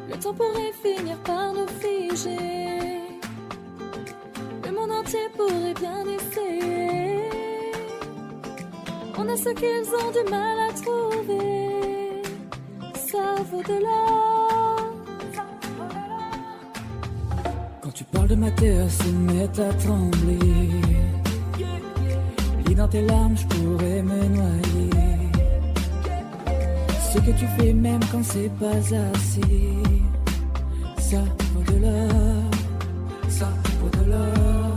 Le temps pourrait finir par nous figer. Le monde entier pourrait bien essayer. On a ce qu'ils ont du mal à trouver. Ça vaut de l'or. Quand tu parles de ma terre, se met à trembler. Lis dans tes larmes, je pourrais me noyer. Ce que tu fais même quand c'est pas assez, ça vaut de l'or, ça vaut de l'or.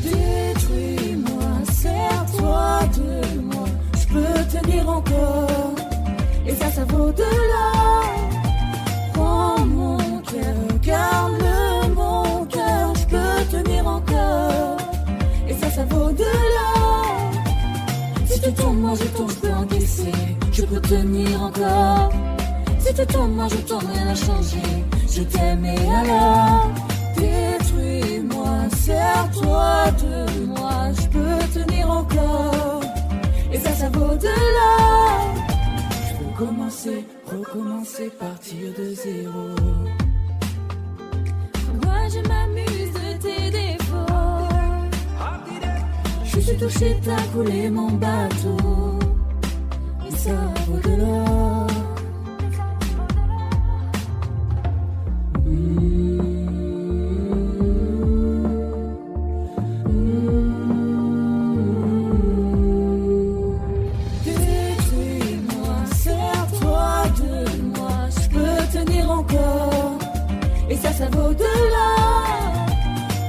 Détruis-moi, serre-toi de moi, je peux tenir encore, et ça vaut de l'or. Prends mon cœur, garde-le mon cœur, je peux tenir encore, et ça vaut de l'or. Si tu tombes, moi je tombe, je peux encaisser, je peux tenir encore. Si tu tombes, moi je tombe, rien n'a changé, je t'aime et alors. Détruis-moi, serre-toi de moi, je peux tenir encore, et ça vaut de l'or. Je veux commencer, recommencer, partir de zéro. Moi je m'amuse de tes défauts. Je suis touché, t'as coulé mon bateau, et ça vaut de l'or. Détruis-moi, serre-toi de moi, je peux tenir encore, et ça vaut de l'or.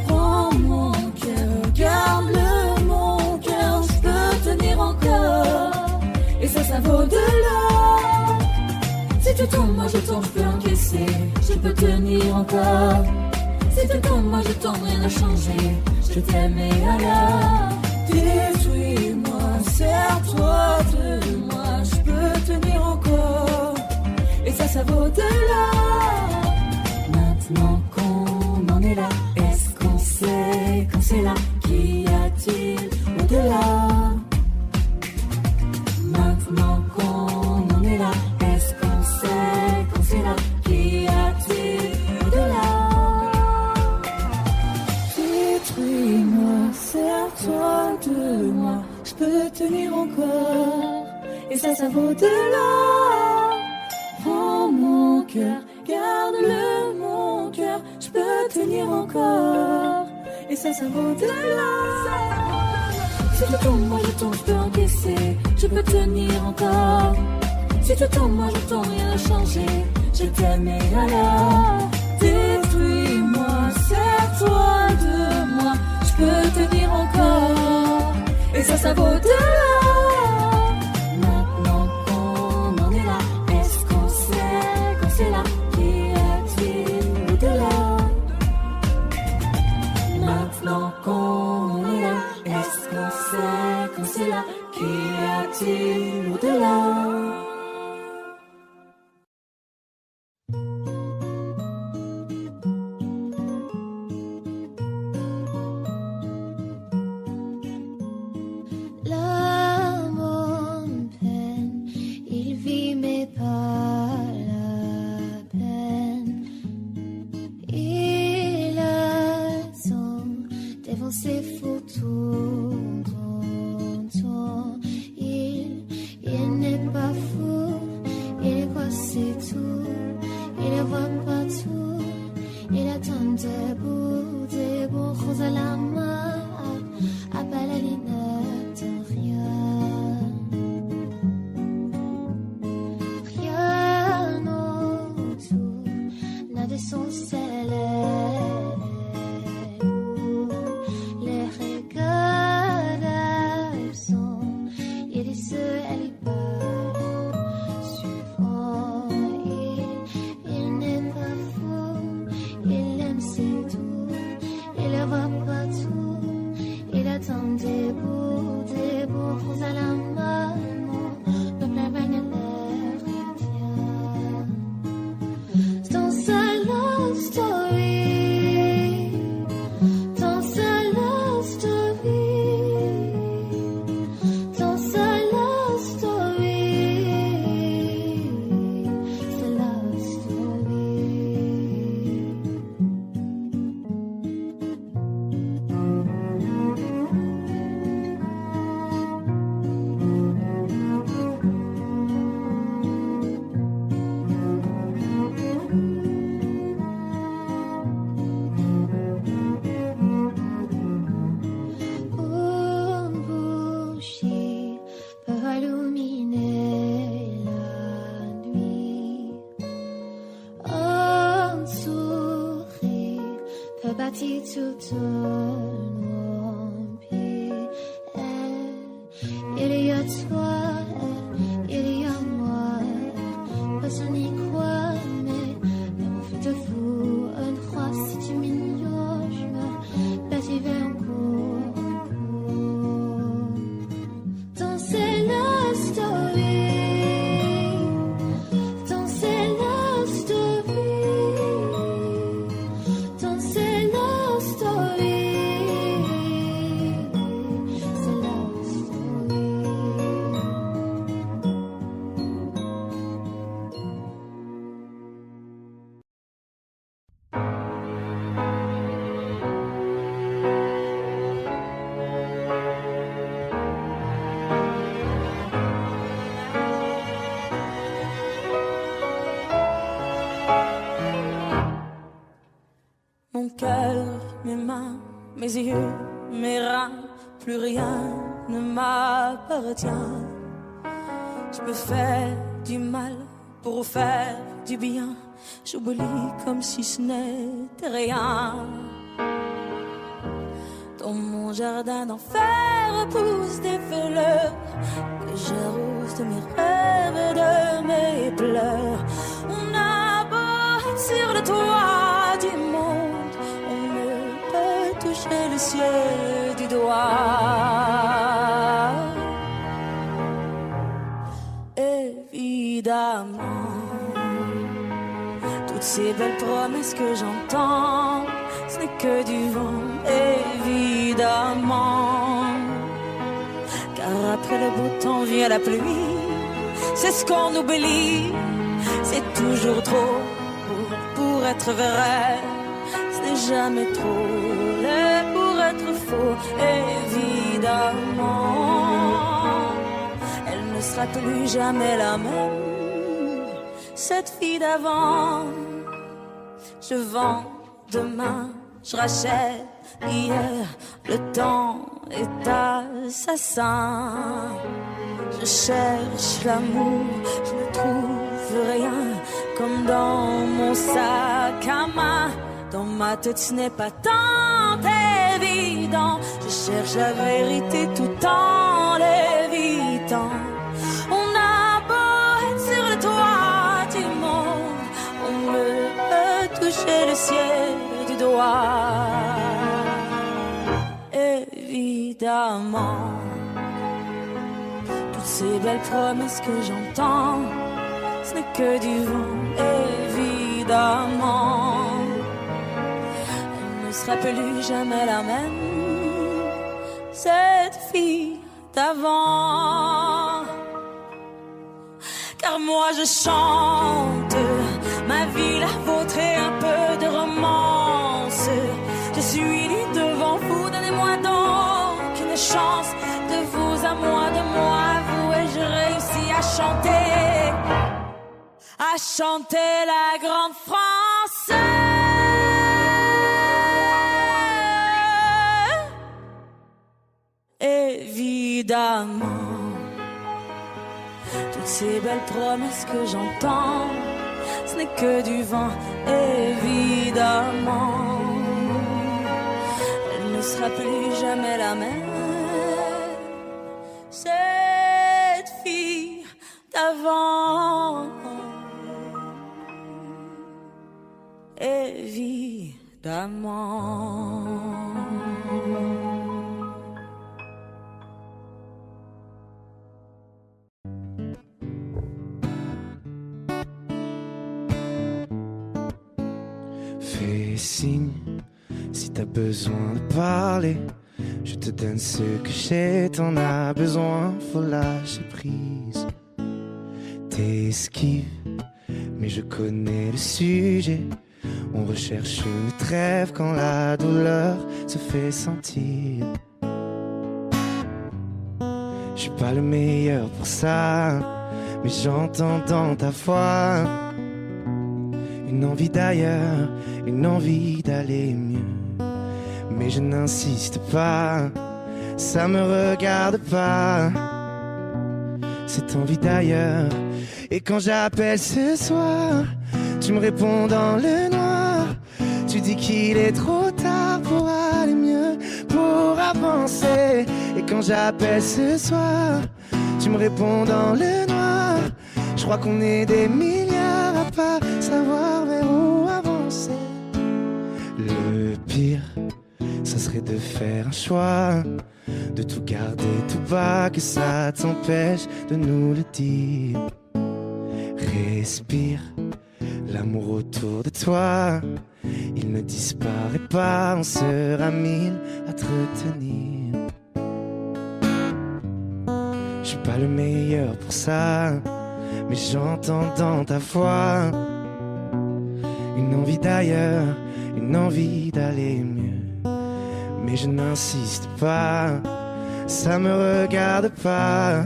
Prends mon cœur, garde-le mon cœur, je peux tenir encore, et ça vaut de l'or. Si tu tombes, moi je tombe, je peux encaisser, je peux tenir encore. Si tu tombes, moi je tombe, rien n'a changé, je t'aime et alors. Détruis-moi, serre-toi de moi, je peux tenir encore, et ça vaut de l'or. Maintenant qu'on en est là, est-ce qu'on sait quand c'est là, qu'y a-t-il au-delà? Maintenant qu'on en est là, est-ce qu'on sait quand c'est là, qu'y a-t-il au-delà? Détruis-moi, serre-toi de moi, je peux tenir encore, et ça vaut de l'or. Prends mon cœur, garde-le mon cœur, je peux tenir encore, et ça vaut de l'or. Si tu tombes, moi je tombe, je peux encaisser, je peux tenir encore. Si tu tombes, moi je tombe, rien n'a changé, je t'aime et alors. Détruis-moi, serre-toi de moi, je peux tenir encore, et ça vaut de l'or. Maintenant qu'on en est là, est-ce qu'on sait quand c'est là, qu'y a-t-il au-delà? Maintenant qu'on est là, est-ce qu'on sait quand c'est là, qu'y a-t-il au-delà? L'amour me peine, il vit mais pas la peine. Il attend devant ses photos d'antan. Il n'est pas fou, il croit c'est tout. Il ne voit pas tout, il attend debout, des bons roses à la main. Appelle à l'inerte, rien. Rien autour n'a de son célèbre. Les regards absents, il est seul, elle y parle. Souvent, il n'est pas fou, il aime c'est tout, il ne voit pas tout. Il attend debout, roses à la main, le plein bain à l'air, rien. Dans sa love bâti tout ton empire. Il y a toi, il y a moi. Personne n'y croit, mais l'amour fait de vous un roi. Si tu m'ignores, je me bâtirai encore. Tant c'est la story. Tant c'est la story. Tant c'est la story. C'est la story. Mon cœur, mes mains, mes yeux, mes reins, plus rien ne m'appartient. Je peux faire du mal pour faire du bien. J'oublie comme si ce n'était rien. Dans mon jardin d'enfer poussent des fleurs que j'arrose de mes rêves et de mes pleurs. On a beau être sur le toit du monde, on ne peut toucher le ciel du doigt. Évidemment, toutes ces belles promesses que j'entends, ce n'est que du vent, évidemment. Car après le beau temps vient la pluie, c'est ce qu'on oublie. C'est toujours trop pour être vrai, ce n'est jamais trop laid pour être faux, évidemment. Elle ne sera plus jamais la même, cette fille d'avant. Je vends demain, je rachète hier, le temps est assassin. Je cherche l'amour, je ne trouve rien, comme dans mon sac à main. Dans ma tête ce n'est pas tant évident, je cherche la vérité tout en l'évitant. On a beau être sur le toit du monde, on ne peut toucher le ciel du doigt. Évidemment, toutes ces belles promesses que j'entends, ce n'est que du vent, évidemment. Elle ne sera plus jamais la même, cette fille d'avant. Car moi je chante ma vie, la vôtre et un peu de romance. Je suis nue devant vous, donnez-moi donc une chance. De vous à moi, de moi à vous, et je réussis à chanter la grande France. Évidemment, toutes ces belles promesses que j'entends, ce n'est que du vent, évidemment. Elle ne sera plus jamais la même, cette fille d'avant. Évidemment. Fais signe si t'as besoin de parler. Je te donne ce que j'ai, t'en as besoin, faut lâcher prise. T'esquives, mais je connais le sujet. On recherche une trêve quand la douleur se fait sentir. Je suis pas le meilleur pour ça, mais j'entends dans ta voix une envie d'ailleurs, une envie d'aller mieux. Mais je n'insiste pas, ça me regarde pas, cette envie d'ailleurs. Et quand j'appelle ce soir, tu me réponds dans le noir. Tu dis qu'il est trop tard pour aller mieux, pour avancer. Et quand j'appelle ce soir, tu me réponds dans le noir. Je crois qu'on est des milliards à pas savoir vers où avancer. Le pire, ça serait de faire un choix, de tout garder tout bas, que ça t'empêche de nous le dire. Respire, l'amour autour de toi, il ne disparaît pas, on sera mille à te retenir. Je suis pas le meilleur pour ça, mais j'entends dans ta voix une envie d'ailleurs, une envie d'aller mieux. Mais je n'insiste pas, ça me regarde pas,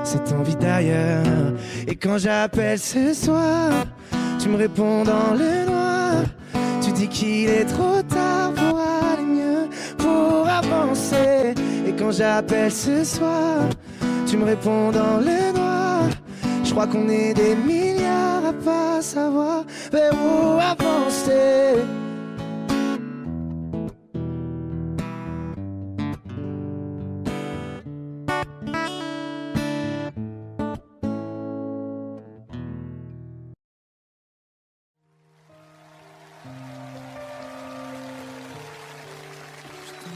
cette envie d'ailleurs. Et quand j'appelle ce soir, tu me réponds dans le noir. Tu dis qu'il est trop tard pour aller mieux, pour avancer. Et quand j'appelle ce soir, tu me réponds dans le noir. Je crois qu'on est des milliards à pas savoir vers où avancer.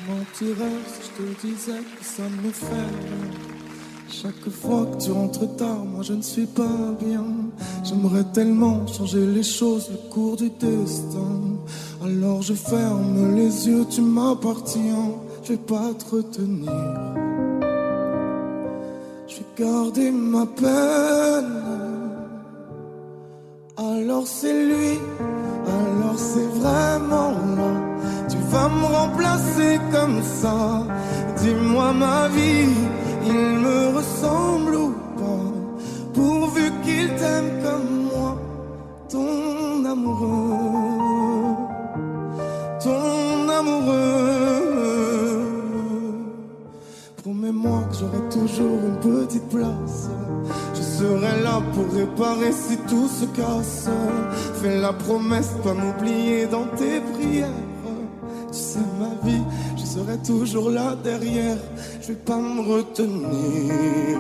Mentirais si je te disais que ça me fait rien. Chaque fois que tu rentres tard, moi je ne suis pas bien. J'aimerais tellement changer les choses, le cours du destin. Alors je ferme les yeux, tu m'appartiens. Je vais pas te retenir. Je vais garder ma peine. Alors c'est lui, alors c'est vraiment là. Tu vas me remplacer comme ça. Dis-moi ma vie, il me ressemble ou pas? Pourvu qu'il t'aime comme moi, ton amoureux, ton amoureux. Promets-moi que j'aurai toujours une petite place. Je serai là pour réparer si tout se casse. Fais la promesse de pas m'oublier dans tes prières. Tu sais ma vie, je serai toujours là derrière. Je vais pas me retenir.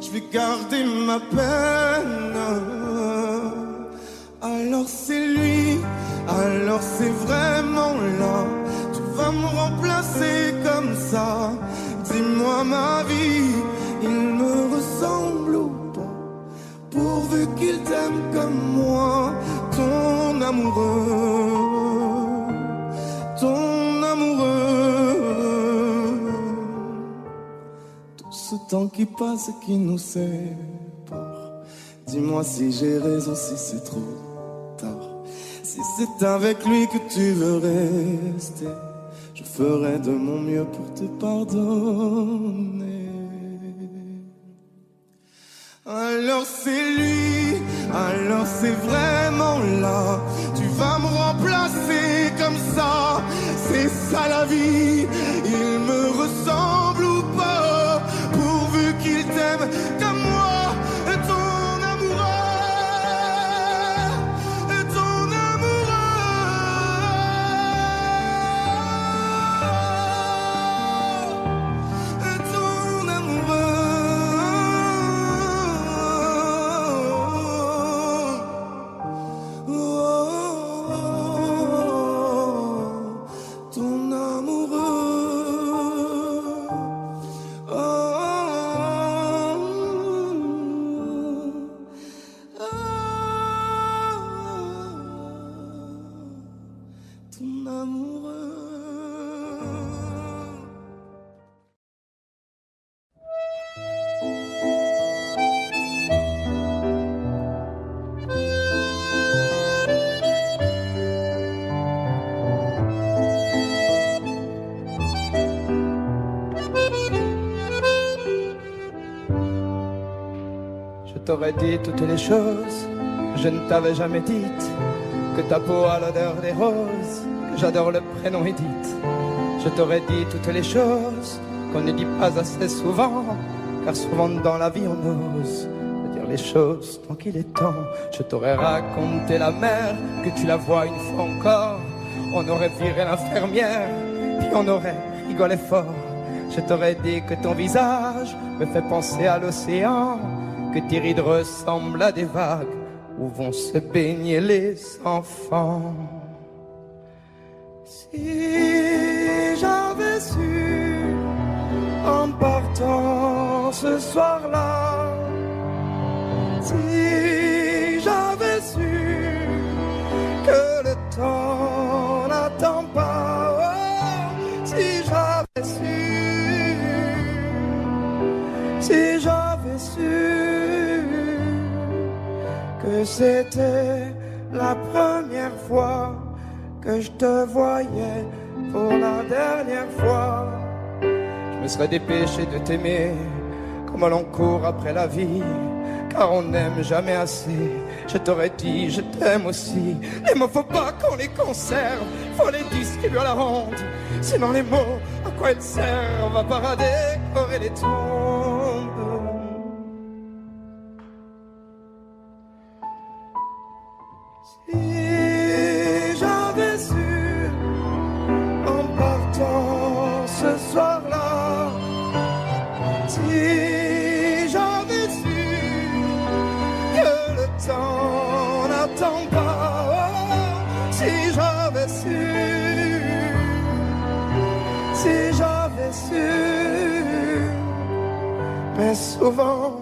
Je vais garder ma peine. Alors c'est lui, alors c'est vraiment là. Tu vas me remplacer comme ça. Dis-moi ma vie, il me ressemble ou pas? Pourvu qu'il t'aime comme moi, ton amoureux, ton amoureux. Tout ce temps qui passe et qui nous sépare. Dis-moi si j'ai raison, si c'est trop tard. Si c'est avec lui que tu veux rester, je ferai de mon mieux pour te pardonner. Alors c'est lui, alors c'est vraiment là. Tu vas me remplacer comme ça. C'est ça la vie. Il me ressemble ou pas? Pourvu qu'il t'aime comme moi. Ton amoureux, ton amoureux, ton Je t'aurais dit toutes les choses que je ne t'avais jamais dites, que ta peau a l'odeur des roses, que j'adore le prénom Edith. Je t'aurais dit toutes les choses qu'on ne dit pas assez souvent, car souvent dans la vie on ose. dire les choses tant qu'il est temps. Je t'aurais raconté la mer, que tu la vois une fois encore. On aurait viré l'infirmière, puis on aurait rigolé fort. Je t'aurais dit que ton visage me fait penser à l'océan, que tes rides ressemblent à des vagues où vont se baigner les enfants. Si j'avais su en partant ce soir-là, si j'avais su que le temps n'attend pas, oh, si j'avais su que c'était la première fois que je te voyais pour la dernière fois, je me serais dépêché de t'aimer comme l'on court après la vie, car on n'aime jamais assez. Je t'aurais dit je t'aime aussi. Les mots faut pas qu'on les conserve, faut les distribuer à la ronde, sinon les mots à quoi ils servent à parader et les tombes. Si j'avais su en partant ce soir-là, si j'avais su que le temps n'attend pas, oh, si j'avais su, mais souvent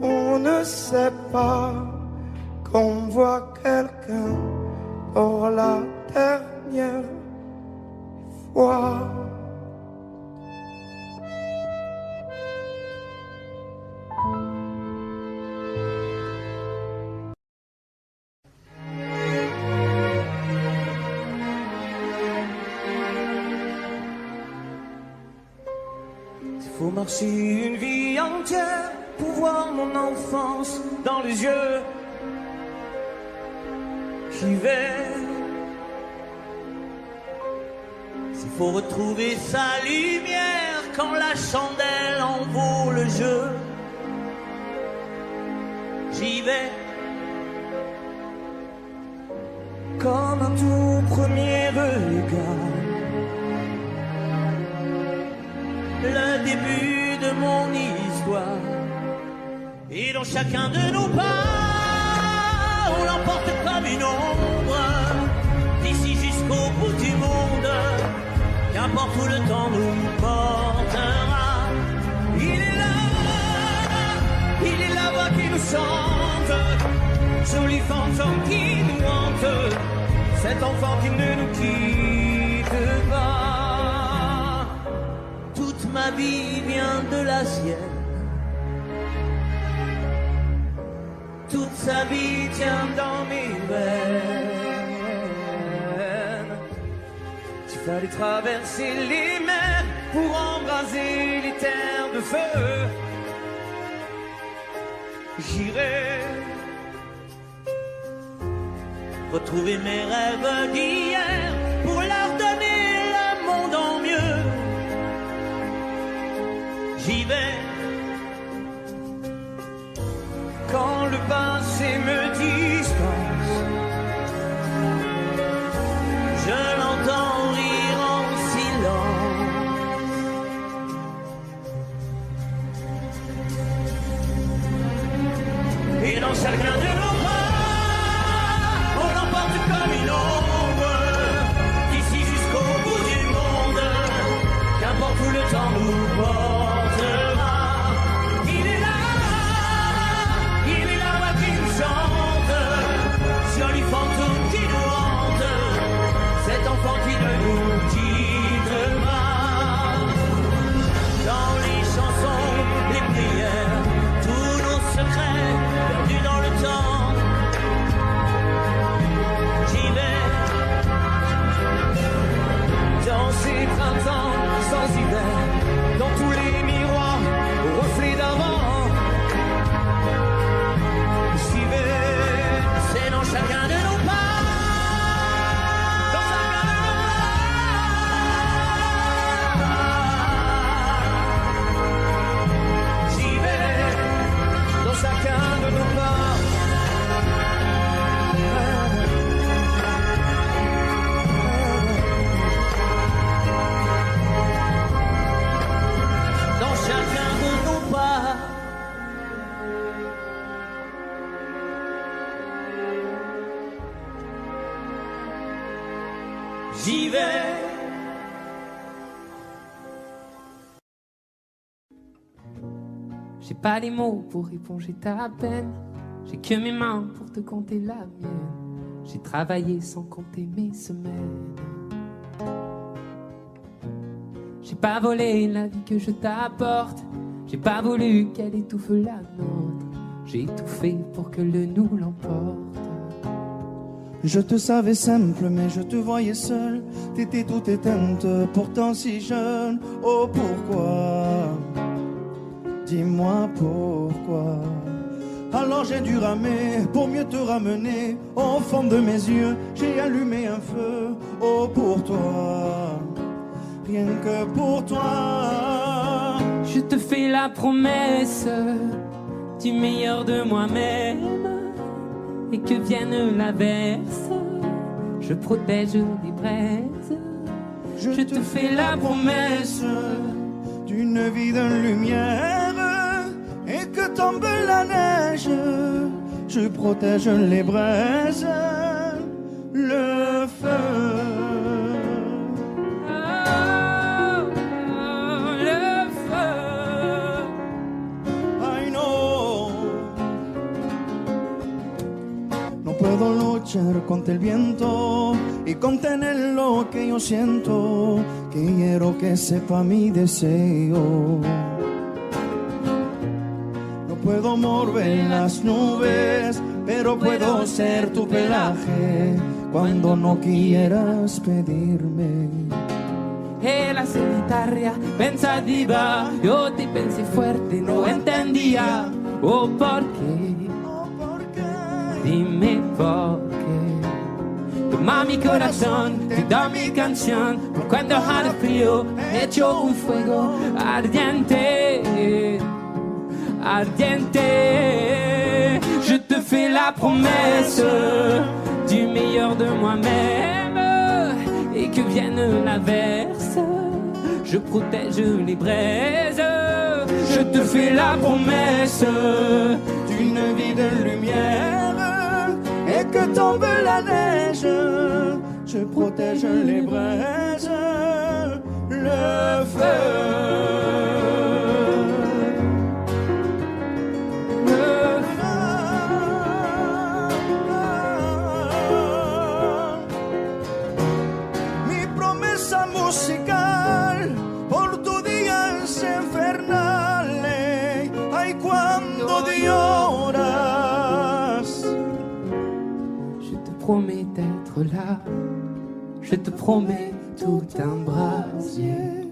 on ne sait pas qu'on voit quelqu'un pour la dernière fois. Il faut marcher une vie entière pour voir mon enfance dans les yeux. J'y vais. S'il faut retrouver sa lumière quand la chandelle en vaut le jeu, j'y vais. Comme un tout premier regard, le début de mon histoire, et dans chacun de nos pas, on l'emporte comme une ombre, d'ici jusqu'au bout du monde, qu'importe où le temps nous portera. Il est la voix qui nous chante, joli fantôme qui nous hante, cet enfant qui ne nous quitte pas. Toute ma vie vient de la sienne, toute sa vie tient dans mes veines. Il fallait traverser les mers pour embraser les terres de feu. J'irai retrouver mes rêves d'hier pour leur donner le monde en mieux. J'y vais quand le passé me dispense, je l'entends rire en silence. Et dans chacun de nos pas, on l'emporte comme une ombre, d'ici jusqu'au bout du monde, qu'importe où le temps nous portera. Il est là qui nous chante, joli fantôme qui nous hante, cet enfant qui ne nous quitte pas. Dans les chansons, les prières, tous nos secrets perdus dans le temps, j'y vais. Dans ces printemps sans hiver, dans tous les j'y vais. J'ai pas les mots pour éponger ta peine. J'ai que mes mains pour te compter la mienne. J'ai travaillé sans compter mes semaines. J'ai pas volé la vie que je t'apporte. J'ai pas voulu qu'elle étouffe la nôtre. J'ai tout fait pour que le nous l'emporte. Je te savais simple, mais je te voyais seule. T'étais toute éteinte, pourtant si jeune. Oh pourquoi? Dis-moi pourquoi. Alors j'ai dû ramer pour mieux te ramener. Au fond de mes yeux, j'ai allumé un feu. Oh pour toi, rien que pour toi. Je te fais la promesse du meilleur de moi-même. Et que vienne l'averse, je protège les braises. Je te fais la promesse d'une vie de lumière. Et que tombe la neige, je protège les braises, le feu. Le feu. I know. No puedo luchar contra el viento y contener lo que yo siento. Quiero que sepa mi deseo. Puedo mover las nubes, pero puedo ser tu pelaje cuando no quieras pedirme. Era solitaria, pensativa, yo te pensé fuerte, no entendía. Oh, ¿por qué? Dime por qué. Toma mi corazón, te da mi canción, por cuando haga frío, hecho un fuego ardiente. Ardiente, je te fais la promesse du meilleur de moi-même. Et que vienne l'averse, je protège les braises. Je te fais la promesse d'une vie de lumière. Et que tombe la neige, je protège les braises, le feu. Musical por tu días infernales. Ay, cuando lloras. Je te promets d'être là. Je te promets tout un brasier,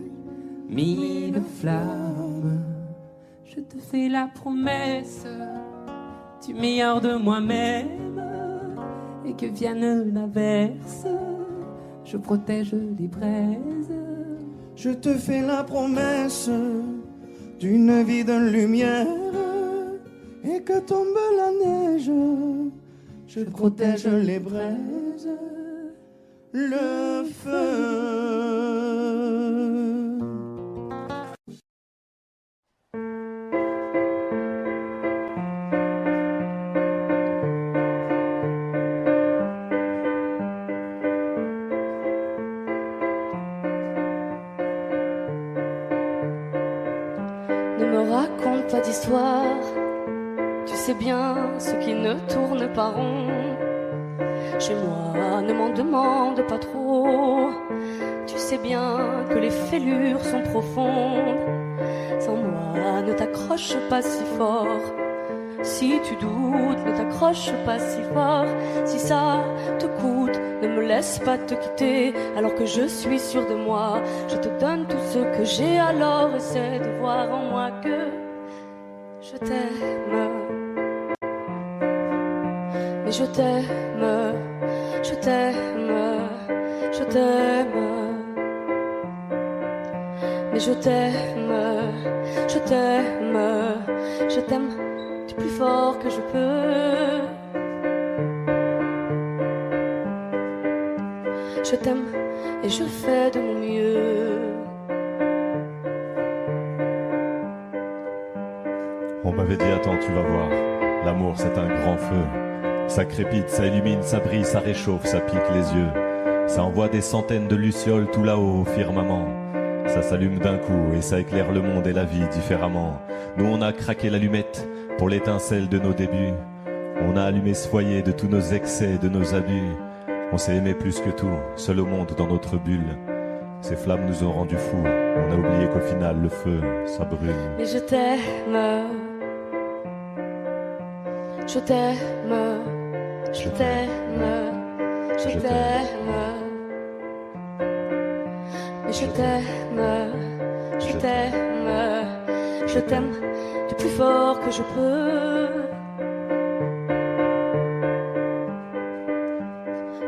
mille flammes. Je te fais la promesse du meilleur de moi-même. Et que vienne l'averse, je protège les braises. Je te fais la promesse d'une vie de lumière. Et que tombe la neige, je protège les braises, le feu. Raconte pas d'histoire, tu sais bien ce qui ne tourne pas rond. Chez moi, ne m'en demande pas trop, tu sais bien que les fêlures sont profondes. Sans moi, ne t'accroche pas si fort. Si tu doutes, ne t'accroche pas si fort. Si ça te coûte, ne me laisse pas te quitter. Alors que je suis sûre de moi, je te donne tout ce que j'ai. Alors essaie de voir en moi que je t'aime. Mais je t'aime, je t'aime, je t'aime. Mais je t'aime, je t'aime, je t'aime du plus fort que je peux. Je t'aime et je fais de mon mieux. On m'avait dit attends, tu vas voir, l'amour c'est un grand feu. Ça crépite, ça illumine, ça brille, ça réchauffe, ça pique les yeux. Ça envoie des centaines de lucioles tout là-haut au firmament. Ça s'allume d'un coup et ça éclaire le monde et la vie différemment. Nous on a craqué l'allumette pour l'étincelle de nos débuts. On a allumé ce foyer de tous nos excès, de nos abus. On s'est aimé plus que tout, seul au monde dans notre bulle. Ces flammes nous ont rendus fous. On a oublié qu'au final le feu, ça brûle. Mais je t'aime. Je t'aime. Je t'aime. Je t'aime. Mais je t'aime. Je t'aime. Je t'aime du plus fort que je peux.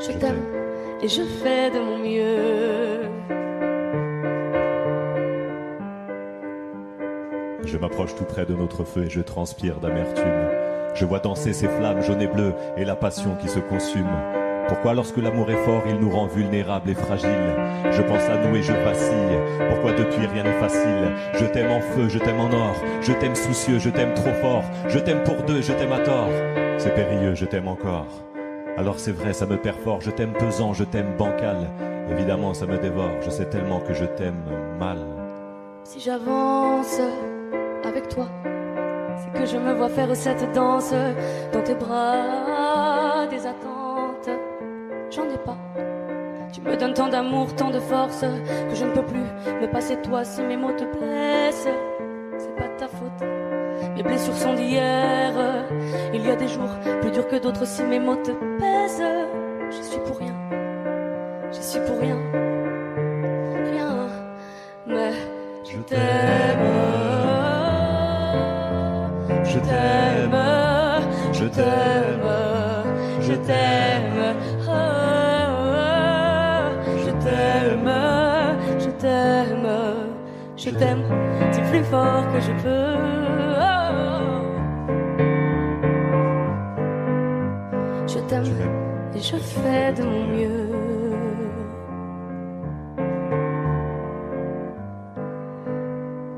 Je t'aime et je fais de mon mieux. Je m'approche tout près de notre feu et je transpire d'amertume. Je vois danser ces flammes jaunes et bleues et la passion qui se consume. Pourquoi lorsque l'amour est fort, il nous rend vulnérables et fragiles? Je pense à nous et je vacille. Pourquoi depuis rien n'est facile? Je t'aime en feu, je t'aime en or. Je t'aime soucieux, je t'aime trop fort. Je t'aime pour deux, je t'aime à tort. C'est périlleux, je t'aime encore. Alors c'est vrai, ça me perfore. Je t'aime pesant, je t'aime bancal. Évidemment, ça me dévore. Je sais tellement que je t'aime mal. Si j'avance avec toi, c'est que je me vois faire cette danse dans tes bras, des attentes. J'en ai pas. Tu me donnes tant d'amour, tant de force que je ne peux plus me passer de toi si mes mots te blessent. C'est pas de ta faute. Mes blessures sont d'hier. Il y a des jours plus durs que d'autres si mes mots te pèsent. J'y suis pour rien. J'y suis pour rien. Rien. Mais je t'aime. Je t'aime. Je t'aime. Je t'aime. Je t'aime. Je t'aime. Je t'aime du plus fort que je peux. Je t'aime et je fais de mon mieux.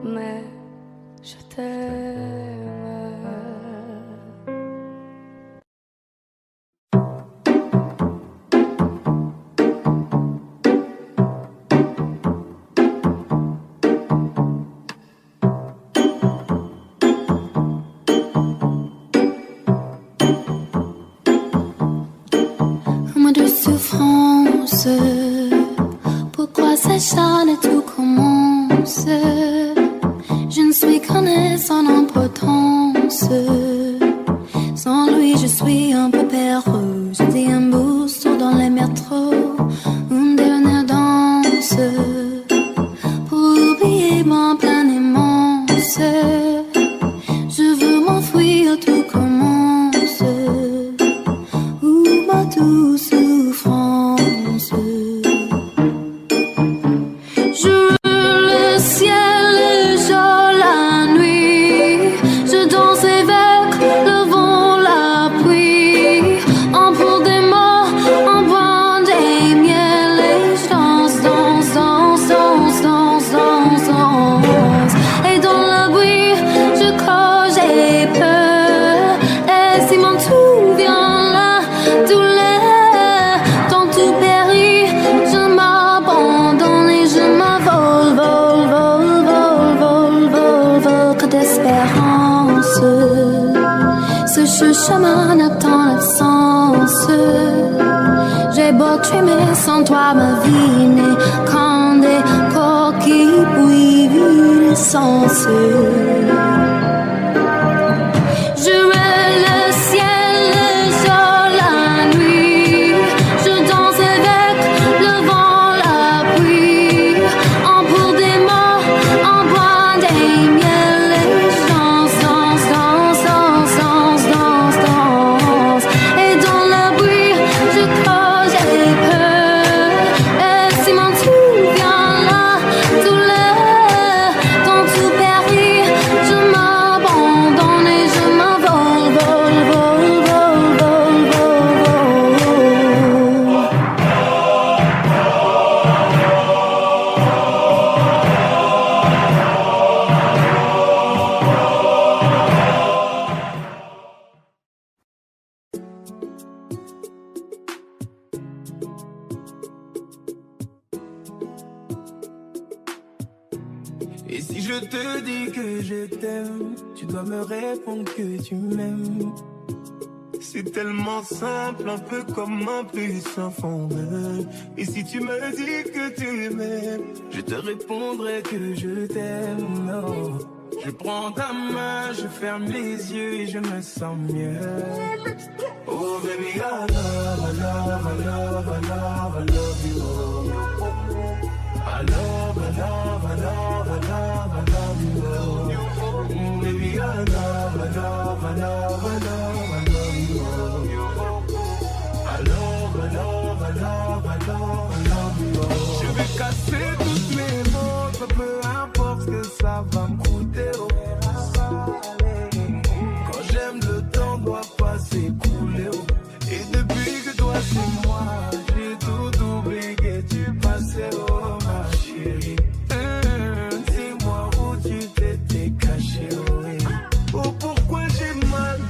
Mais je t'aime. Pourquoi s'acharne et tout commence? Je ne suis qu'un être sans importance. Sans lui je suis un peu perdu. J'étais un booster dans les métros. Une dernière danse pour oublier mon plein immense. Je veux m'enfuir, tout commence. Où ma douce souffrance. Ce chemin attend l'absence. J'ai beau trimer sans toi, ma vie n'est qu'un décor qui bouille l'essence. Je veux le ciel, le jour, la nuit. Je danse avec le vent, la pluie. On pour des mots, on boit des miels et danse, danse, danse, danse, danse, danse, danse. Et dans le bruit, je crois j'ai peur. Et si mon tout vient là, tout le temps tout périt, je Et si je te dis que je t'aime, tu dois me répondre que tu m'aimes. C'est tellement simple, un peu comme un puissant fondeur. Et si tu me dis que tu m'aimes, je te répondrai que je t'aime. Non. Je prends ta main, je ferme les yeux et je me sens mieux. Oh baby, I love, I love, I love, I love, I love you. I love, I love, I love, I love, I love you. Baby, I love, I love, I love, I love, I love you. I love, I love, I love, I love, I love you. Je vais casser toutes mes montres, peu importe ce que ça va me coûter. Quand j'aime, le temps doit pas s'écouler. Et depuis que toi c'est moi, j'ai tout oublié du passé, oh ma chérie. Dis-moi où tu t'étais caché, oui. Oh pourquoi j'ai mal,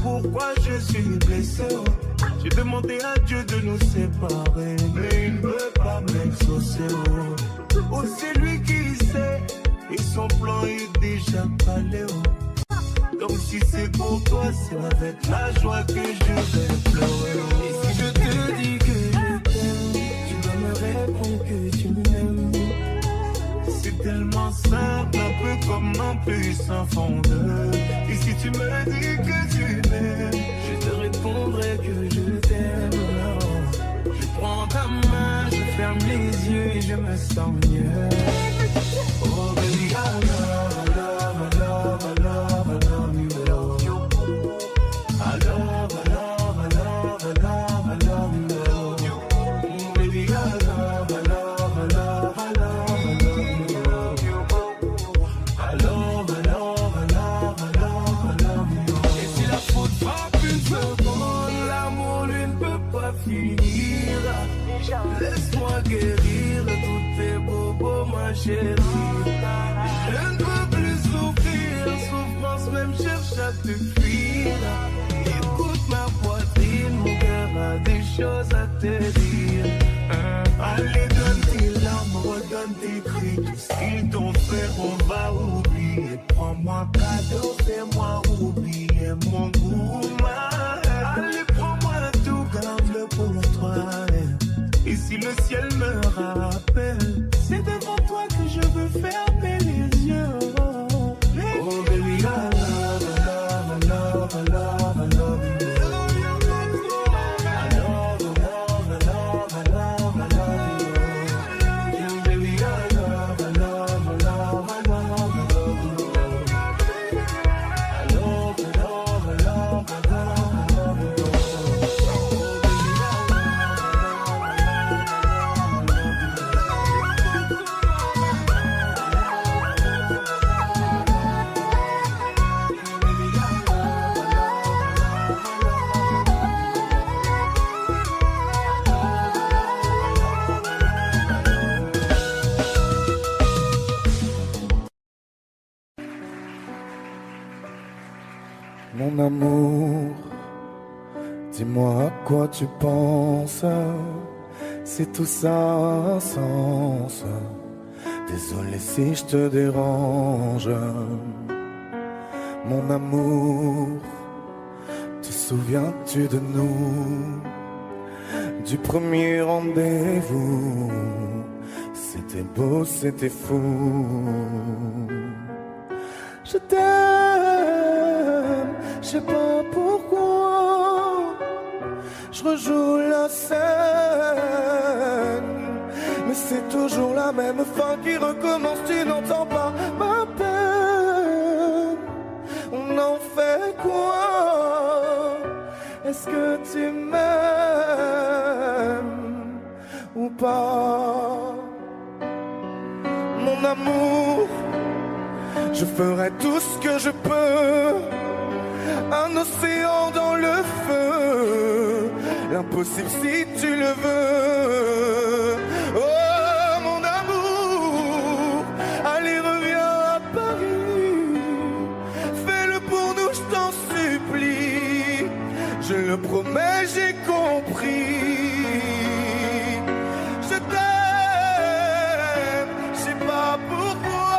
pourquoi je suis blessé, oh. J'ai demandé à Dieu de nous séparer, mais il ne veut pas m'exaucer, oh. Oh c'est lui qui sait, et son plan est déjà calé, oh. Donc si c'est pour toi, c'est avec la joie que je vais pleurer. Et si je te dis que je t'aime, tu dois me répondre que tu m'aimes. C'est tellement simple, un peu comme un puissant fondeur. Et si tu me dis que tu m'aimes, je te répondrai que je t'aime. Je prends ta main, je ferme les yeux et je me sens mieux. Oh baby, I love, I love, I love, I love, I love you. I love, I love, I love, I love, I love you. Baby, I love, I love, I love, I love, I love you. I love, I love, I love, I love, I love you. Et si la faute frappe une seconde, l'amour lui ne peut pas finir. Laisse-moi guérir de tous tes bobos, ma chérie. Je ne peux plus souffrir, souffrance même cherche à te fuir. Écoute ma poitrine, mon cœur a des choses à te dire. Allez, donne tes larmes, redonne tes cris. Tout ce qu'ils t'ont fait, on va oublier. Prends-moi cadeau, fais-moi oublier mon gourmand. Allez, prends-moi tout, garde-le pour toi. Et si le ciel me rappelle, c'est devant toi que je veux fermer les yeux. Oh baby, I love, I love, I love, I love, I love you. I love, I love, I love, I love, I love you. Baby, I love, I love, I love, I love, I love you. I love, I love, I love, I love, I love you. Mon amour, dis-moi à quoi tu penses. Si tout ça a un sens. Désolé si je te dérange. Mon amour, te souviens-tu de nous? Du premier rendez-vous. C'était beau, c'était fou. Je t'aime, je sais pas pourquoi. Je rejoue la scène, mais c'est toujours la même fin qui recommence. Tu n'entends pas ma peine. On en fait quoi? Est-ce que tu m'aimes ou pas? Mon amour, je ferai tout ce que je peux. Un océan dans le feu, l'impossible si tu le veux. Oh mon amour, allez reviens à Paris. Fais-le pour nous, je t'en supplie. Je le promets, j'ai compris. Je t'aime, je sais pas pourquoi.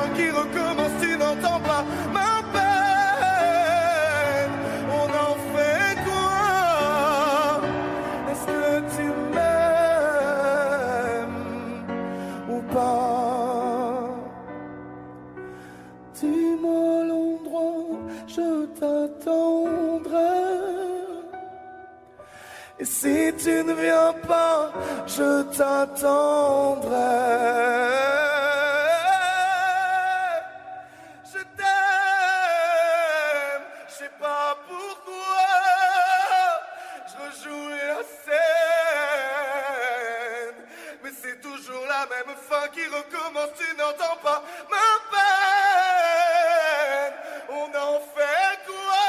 fin qui recommence, tu n'entends pas ma peine. On en fait quoi? Est-ce que tu m'aimes ou pas? Dis-moi l'endroit, je t'attendrai. Et si tu ne viens pas, je t'attendrai. Je t'aime, je sais pas pourquoi. Je rejoue la scène, mais c'est toujours la même fin qui recommence. Tu n'entends pas ma peine. On en fait quoi?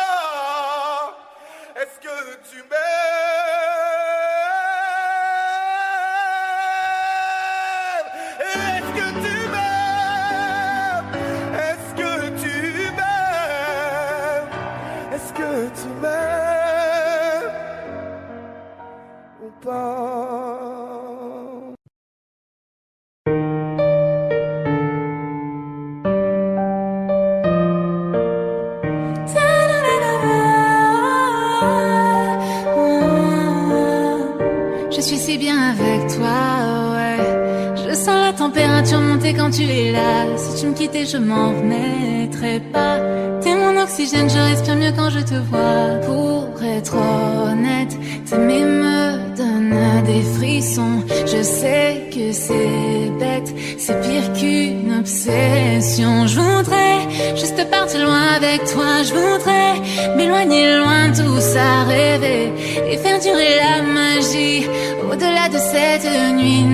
Est-ce que tu m'aimes? Est-ce que tu m'aimes? Est-ce que tu m'aimes? Est-ce que tu m'aimes ou pas? Je suis si bien avec toi, ouais. Je sens la température monter quand tu es là. Si tu me quittais, je m'en remettrais pas. T'es mon oxygène, je respire mieux quand je te vois. Pour être honnête, t'aimer me donne des frissons. Je sais que c'est bête, c'est pire qu'une obsession. Je voudrais juste partir loin avec toi. Je voudrais m'éloigner loin de tout ça, rêver et faire durer la magie au-delà de cette nuit.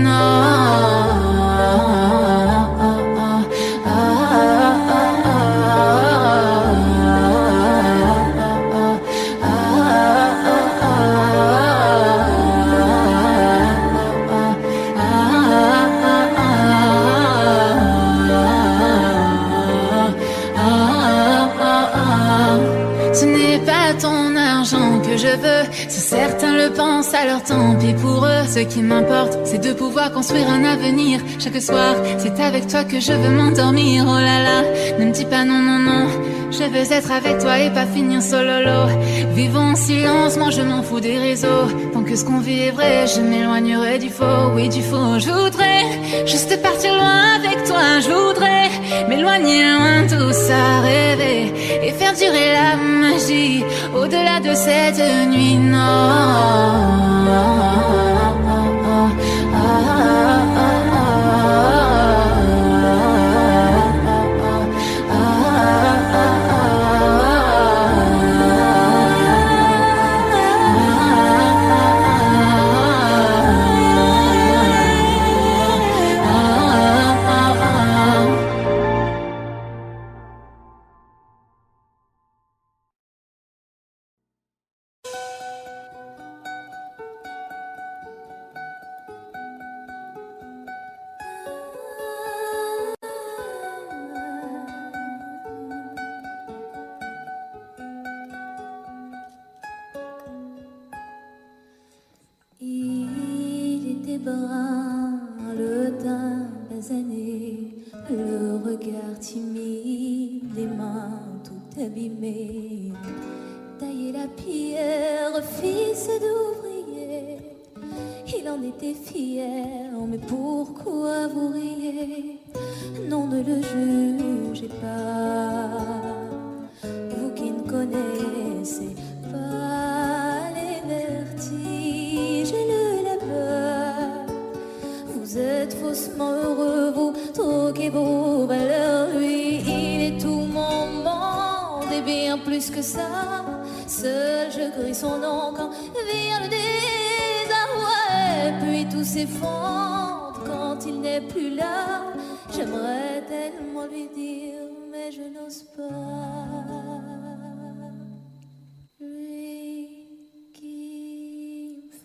Ce n'est pas ton argent que je veux, si certains le pensent, alors tant pis pour eux. Ce qui m'importe, c'est de pouvoir construire un avenir. Chaque soir, c'est avec toi que je veux m'endormir. Oh là là, ne me dis pas non, non, non. Je veux être avec toi et pas finir solo. Vivons en silence, moi je m'en fous des réseaux. Tant que ce qu'on vit est vrai, je m'éloignerai du faux, oui du faux. Je voudrais juste partir loin avec toi. Je voudrais m'éloigner loin de tout ça, rêver et faire durer la magie au-delà de cette nuit. Il était brun, le teint basané, le regard timide, les mains tout abîmées. Tailler la pierre, fils d'ouvrier, il en était fier, mais pourquoi vous riez? Non, ne le jugez pas, vous qui ne connaissez pas les vertiges et le labeur. Vous êtes faussement heureux, vous troquez vos valeurs. Lui, il est tout mon monde et bien plus que ça. Seul je crie son nom quand vient le désarroi. Et puis tout s'effondre quand il n'est plus là. J'aimerais tellement lui dire, mais je n'ose pas. Lui qui me fait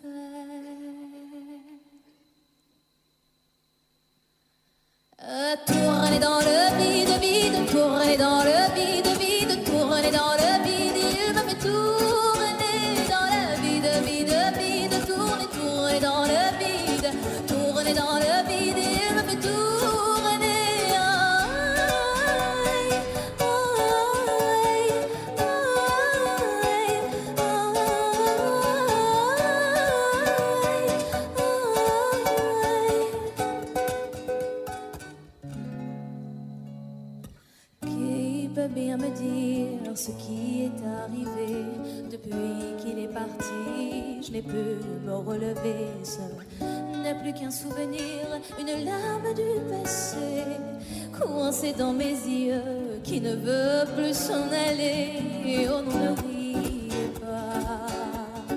tourner dans le vide, vide, tourner dans le vide, vide, tourner dans le vide. Il me fait tourner dans le vide, vide, vide, tourner, tourner dans le vide, tourner dans le vide. Il me fait tourner. veux bien me dire ce qui est arrivé. Depuis qu'il est parti, je n'ai pu me relever. Ce n'est plus qu'un souvenir, une larme du passé, coincée dans mes yeux, qui ne veut plus s'en aller. Oh non, ne riez pas,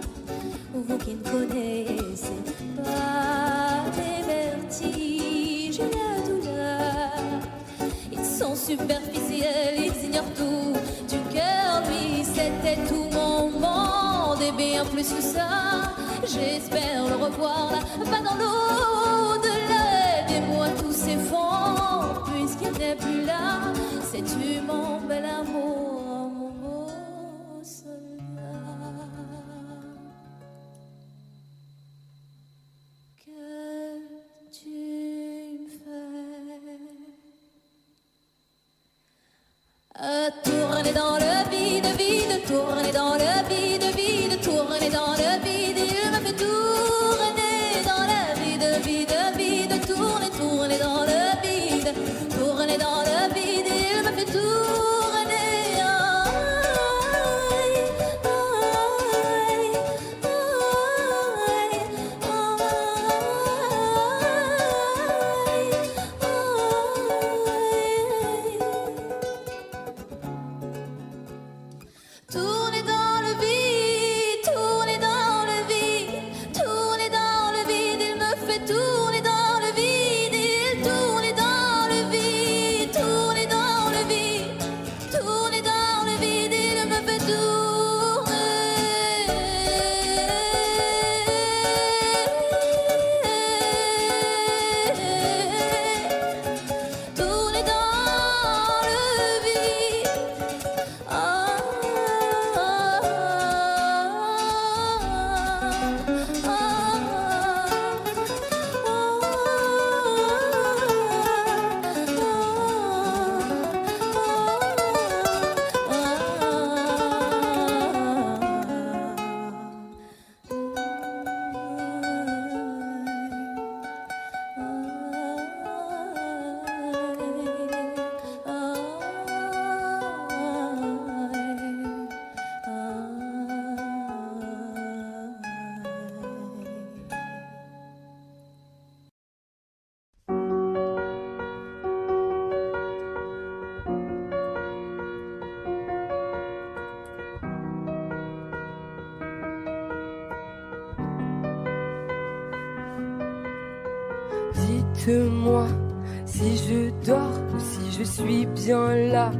vous qui ne connaissez pas les vertiges et la douleur. Ils sont superficiels, ils ignorent tout du cœur. Lui, c'était tout mon monde et bien plus que ça. J'espère le revoir là, pas dans l'au-delà. Aidez-moi, tout s'effondre puisqu'il n'est plus là. Sais-tu mon bel amour, mon beau soldat? Que tu me fais tourner dans le vide, vide, tourner dans le vide, vide, tourner dans le vide. Il me fait tourner dans le vide, vide, vide, tourner, tourner dans le vide, tourner dans le vide. Il me fait tourner. Tourner dans le vide, tourner dans le vide, tourner dans le vide. Il me fait tourner dans le vide, il tourne dans le vide, tourner dans le vide, tourner dans le vide. Il me fait tourner dans le vide. Dites-moi si je dors ou si je suis bien là.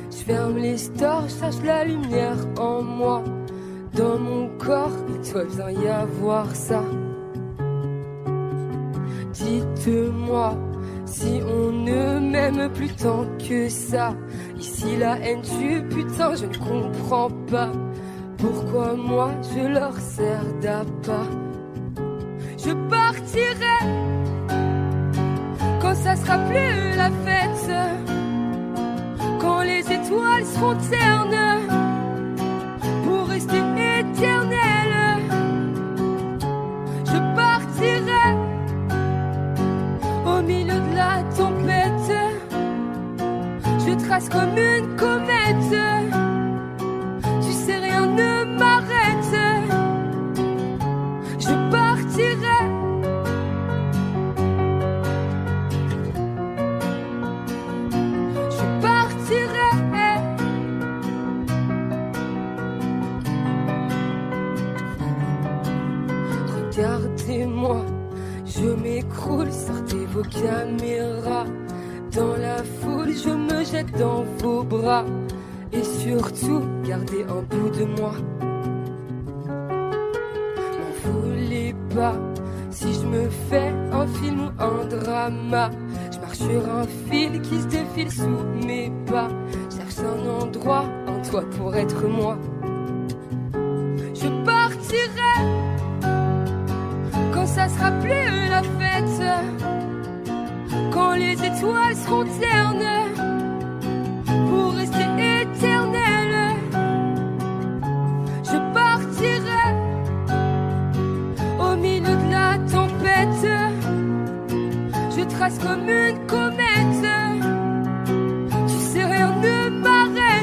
Je ferme les stores, je cherche la lumière en moi. Dans mon corps, il doit bien y avoir ça. Dites-moi si on ne m'aime plus tant que ça. Ici la haine tue, putain, je ne comprends pas pourquoi moi je leur sers d'appât. Je partirai quand ça sera plus la fête, quand les étoiles seront ternes pour rester éternelles. Je partirai au milieu de la tempête. Je trace comme une comète. Tu sais, rien ne m'arrête. Je partirai. Regardez-moi, je m'écroule, sortez vos caméras. Dans la foule, je me jette dans vos bras. Et surtout, gardez un bout de moi. M'en voulez pas si je me fais un film ou un drama. Je marche sur un fil qui se défile sous mes pas. Cherche un endroit, un toit pour être moi. Je partirai quand ça sera plus la fête, quand les étoiles seront ternes pour rester éternelles. Je partirai au milieu de la tempête. trace comme une comète. Tu sais, rien ne m'arrête.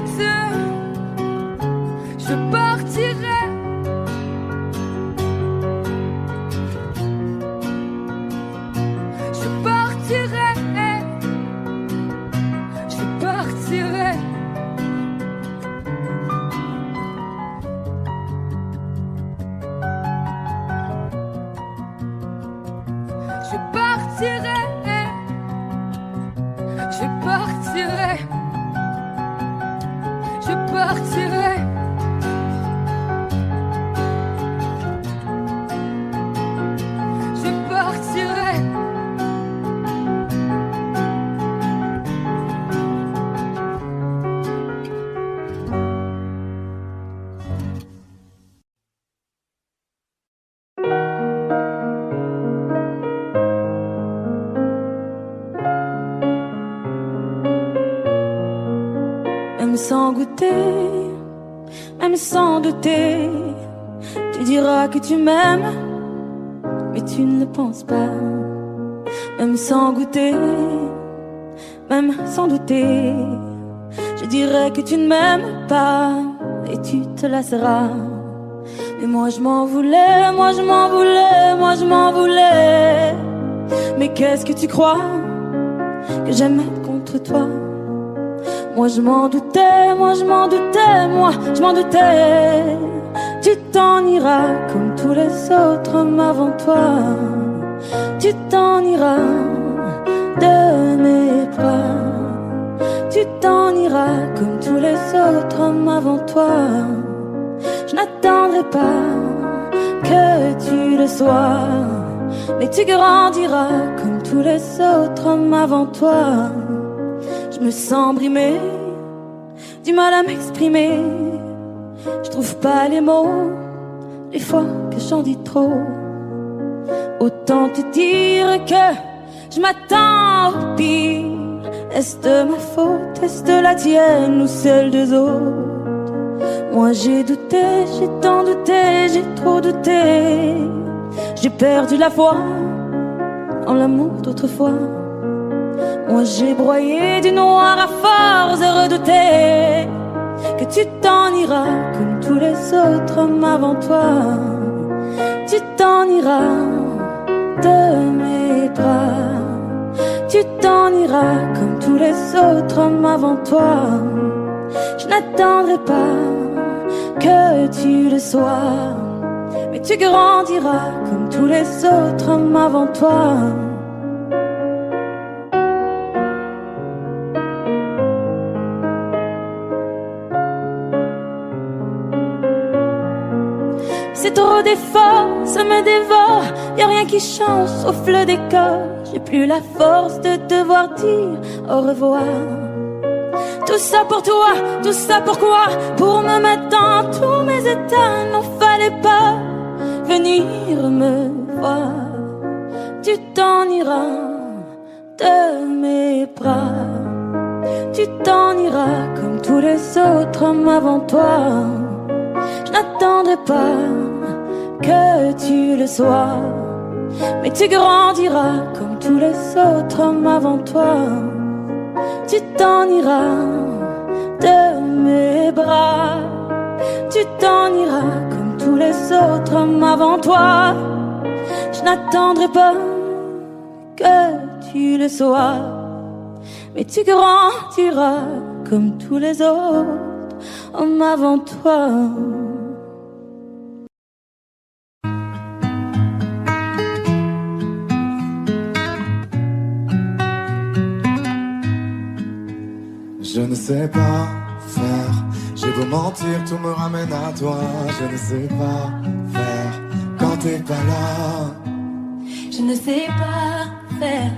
même sans goûter, même sans douter. Tu diras que tu m'aimes, mais tu ne le penses pas. Même sans goûter, même sans douter, je dirais que tu ne m'aimes pas et tu te lasseras. Mais moi je m'en voulais, moi je m'en voulais, moi je m'en voulais. Mais qu'est-ce que tu crois que j'aime être contre toi? Moi je m'en doutais, moi je m'en doutais, moi je m'en doutais. Tu t'en iras comme tous les autres hommes avant toi. Tu t'en iras de mes bras. Tu t'en iras comme tous les autres hommes avant toi. Je n'attendrai pas que tu le sois, mais tu grandiras comme tous les autres hommes avant toi. Je me sens brimée, du mal à m'exprimer. Je trouve pas les mots, les fois que j'en dis trop. Autant te dire que je m'attends au pire. Est-ce de ma faute, est-ce de la tienne ou celle des autres? Moi j'ai douté, j'ai tant douté, j'ai trop douté. J'ai perdu la foi en l'amour d'autrefois. Moi j'ai broyé du noir à force de redouter que tu t'en iras comme tous les autres hommes avant toi. Tu t'en iras de mes bras. Tu t'en iras comme tous les autres hommes avant toi. Je n'attendrai pas que tu le sois, mais tu grandiras comme tous les autres hommes avant toi. C'est trop d'efforts, ça me dévore. Y'a rien qui change sauf le décor. J'ai plus la force de devoir dire au revoir. Tout ça pour toi, tout ça pourquoi? Pour me mettre dans tous mes états. N'en fallait pas venir me voir. Tu t'en iras de mes bras. Tu t'en iras comme tous les autres hommes avant toi. Je n'attendrai pas que tu le sois, mais tu grandiras comme tous les autres hommes avant toi. Tu t'en iras de mes bras. Tu t'en iras comme tous les autres hommes avant toi. Je n'attendrai pas que tu le sois, mais tu grandiras comme tous les autres hommes avant toi. Je ne sais pas faire, j'ai beau mentir, tout me ramène à toi. Je ne sais pas faire quand t'es pas là. Je ne sais pas faire,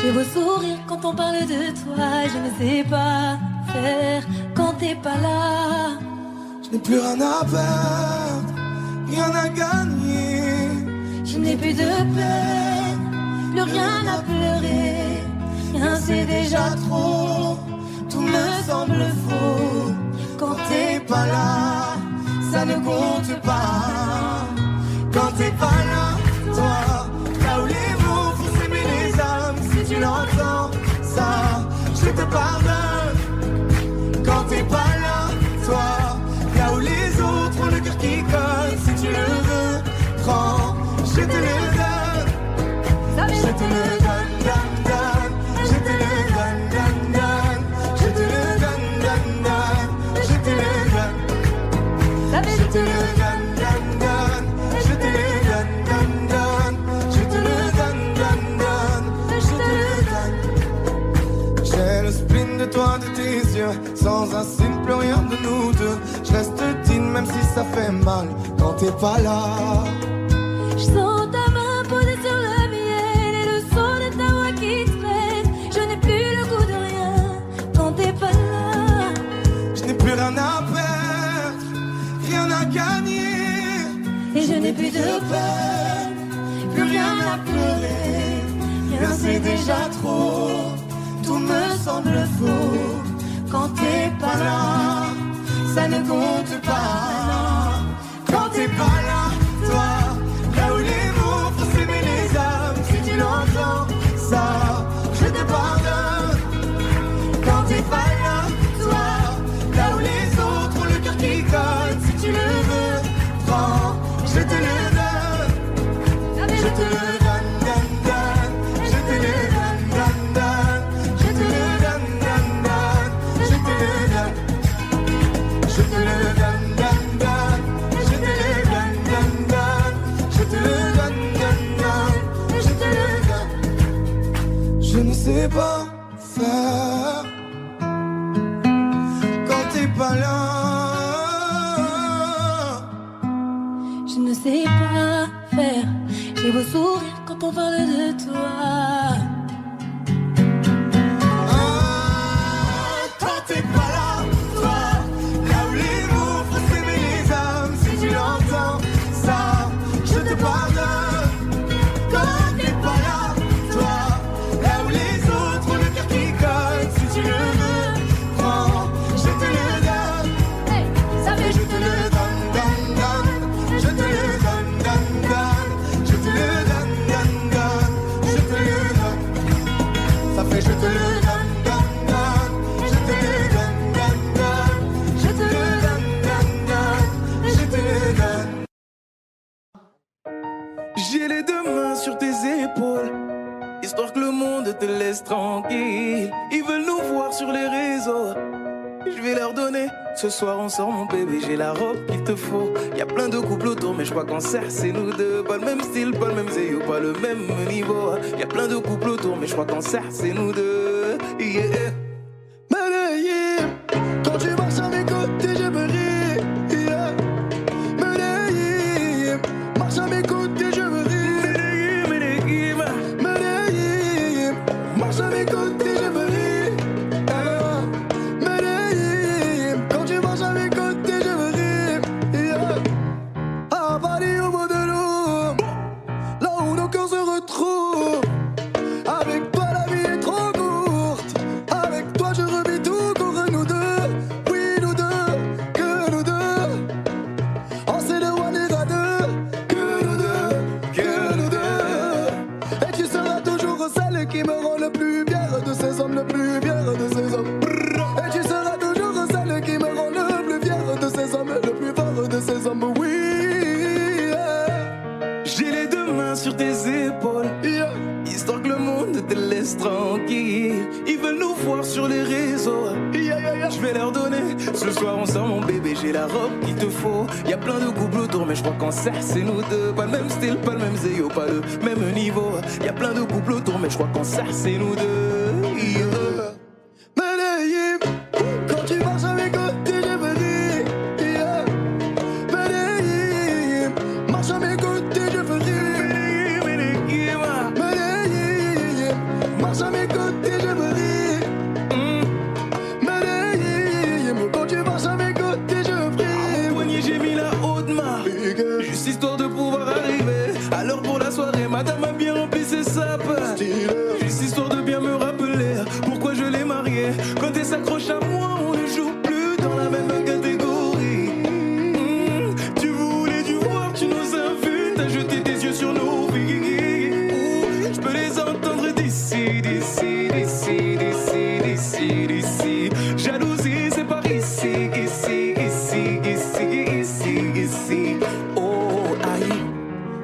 j'ai beau sourire quand on parle de toi. Je ne sais pas faire quand t'es pas là. Je n'ai plus rien à perdre, rien à gagner. Je n'ai plus de peine, plus rien à pleurer. Rien c'est déjà trop, tout me semble faux. Quand t'es pas là, ça ne compte pas. Quand t'es pas là, toi, là où les mots font s'aimer les âmes. Si tu l'entends, ça, je te pardonne. Quand t'es pas là, toi, là où les autres ont le cœur qui colle. Si tu le veux, prends, je te le donne. Je te le donne, donne, donne. Je te le donne, donne, donne. Je te le donne, donne, donne. Je te le donne. Je te le donne, donne, donne. Je te le donne, donne, donne. Je te le donne, donne, donne. Je te le donne. J'ai le spleen de toi, de tes yeux. Sans un signe, plus rien de nous deux. Je reste digne même si ça fait mal. Quand t'es pas là. je sens ta main posée sur le miel et le son de ta voix qui traîne. Je n'ai plus le goût de rien quand t'es pas là. Je n'ai plus rien à perdre, rien à gagner. Et je n'ai plus de peur, plus rien à pleurer. Rien c'est déjà trop, tout me semble faux quand t'es pas là. ça ne compte pas. Quand t'es pas là, toi, là où les mots font s'aimer les âmes, si tu l'entends, ça, je te pardonne. Quand t'es pas là, toi, là où les autres ont le cœur qui colle, si tu le veux, prends, je te le donne. Je te le donne, donne, donne. Je te le donne, donne, donne. Je te le donne, donne, donne. Je te le donne. Je te le donne, donne, donne. Je te le donne, donne, donne. Je te le donne, donne, donne. Je te le donne. Je ne sais pas faire quand t'es pas là. Je ne sais pas faire. J'ai beau sourire quand on parle de toi. Quand t'es pas là, toi, là où les mots font s'aimer les âmes, si tu l'entends, ça, je te pardonne. Quand t'es pas là, toi, là où les autres ont le cœur qui colle, si tu le veux, prends, je te le donne. Ça fait je te le donne, donne, donne. Je te le donne, donne, donne. Je te le donne, donne, donne. Je te le donne. Ça fait je te le donne, donne, donne. Je te le donne, donne, donne. Je te le donne, donne, donne. Je te le donne. J'ai les deux mains sur tes épaules, histoire que le monde te laisse tranquille. Ils veulent nous voir sur les réseaux, je vais leur donner. Ce soir on sort mon bébé, j'ai la robe qu'il te faut. Y'a plein de couples autour mais je crois qu'en serre c'est nous deux. Pas le même style, pas le même zéyo, pas le même niveau. Y'a plein de couples autour mais je crois qu'en serre c'est nous deux. Yeah. Medellín, quand tu marches à mes côtés je me ris. Yeah. Medellín, marche à mes côtés je me ris. Medellín, Medellín, marche à mes côtés je me ris. Medellín, quand tu marches à mes côtés je me ris. Yeah. À Paris au bout de l'eau, là où nos cœurs se retrouvent. Avec toi la vie est trop courte. Avec toi je revis tout pour nous deux. Oui nous deux, que nous deux. On sait le one et à deux. Que nous deux, que nous deux. Et tu seras toujours celle qui me rend le plus fier de ces hommes, le plus fier de ces hommes. Et tu seras toujours celle qui me rend le plus fier de ces hommes, le plus fort de ces hommes. Oui, yeah. J'ai les deux mains sur tes épaules, yeah. Histoire que le monde te laisse tranquille. Ils veulent nous voir sur les réseaux, yeah, yeah, yeah. Je vais leur donner. Ce soir on sort mon bébé, j'ai la robe qu'il te faut. Y'a plein de couples autour mais je crois qu'en serre c'est nous deux. Pas le même style, pas le même zéyo, pas le même niveau. Y'a plein de couples autour mais je crois qu'en serre c'est nous deux, yeah. Medellín, quand tu marches à mes côtés je me ris, yeah. Medellín, marche à mes côtés je me ris. Medellín, marche à mes côtés je me ris. Medellín, quand tu marches à mes côtés je prie. À mon poignet j'ai mis la haute main, juste histoire de pouvoir arriver. Alors pour la soirée madame a bien rempli ses sapes. Juste histoire de bien me rappeler pourquoi je l'ai mariée. Quand elle s'accroche à moi, on ne joue plus dans la même catégorie. Tu voulais du voir, tu nous as vus, t'as jeté tes yeux sur nos vies. Je peux les entendre d'ici, d'ici, d'ici, d'ici, d'ici, d'ici. Jalousie, c'est par ici, ici, ici, ici, ici, ici. Oh, aïe.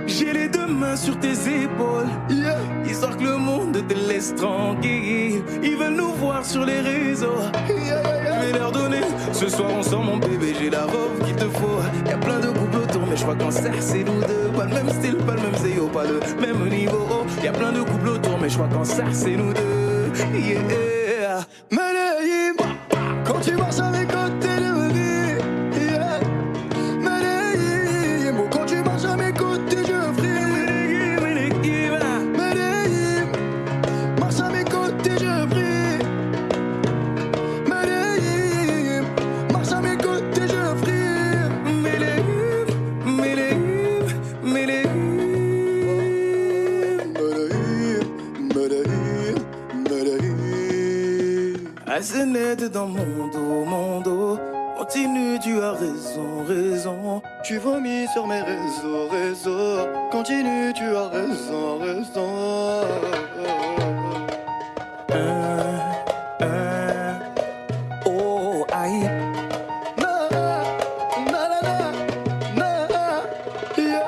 J'ai les deux mains sur tes épaules, yeah. Histoire que le monde te laisse tranquille. Ils veulent nous voir sur les réseaux, yeah, yeah, yeah. Je vais leur donner. Ce soir on sort mon bébé, j'ai la robe qu'il te faut. Y'a plein de couples autour mais je crois qu'en serre c'est nous deux. Pas le même style, pas le même zéyo, pas le même niveau. Y'a plein de couples autour mais je crois qu'en serre c'est nous deux, yeah. Medellín, quand tu marches à mes côtés je me ris, yeah. Medellín, quand tu marches à mes côtés je fris. Medellín, marche à mes côtés je prie. Medellín, marche à mes côtés je prie. Medellín, Medellín, Medellín. Medellín, Medellín, Medellín. Assez net dans mon dos, continue, tu as raison, raison. Tu vomis sur mes réseaux, réseaux. Continue, tu as raison, raison. Oh, aïe. Na, na, na, na, na, yeah.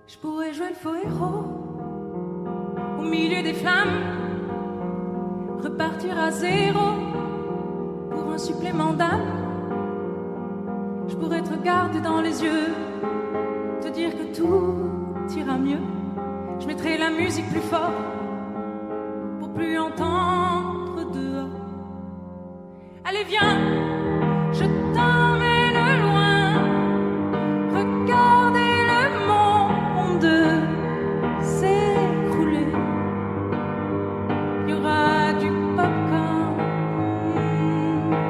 Je pourrais jouer le faux héros au milieu des flammes, repartir à zéro pour un supplément d'âme. Je pourrais te regarder dans les yeux, te dire que tout ira mieux. Je mettrai la musique plus fort pour plus entendre dehors. Allez viens, je t'emmène loin, regardez le monde s'écrouler. Il y aura du popcorn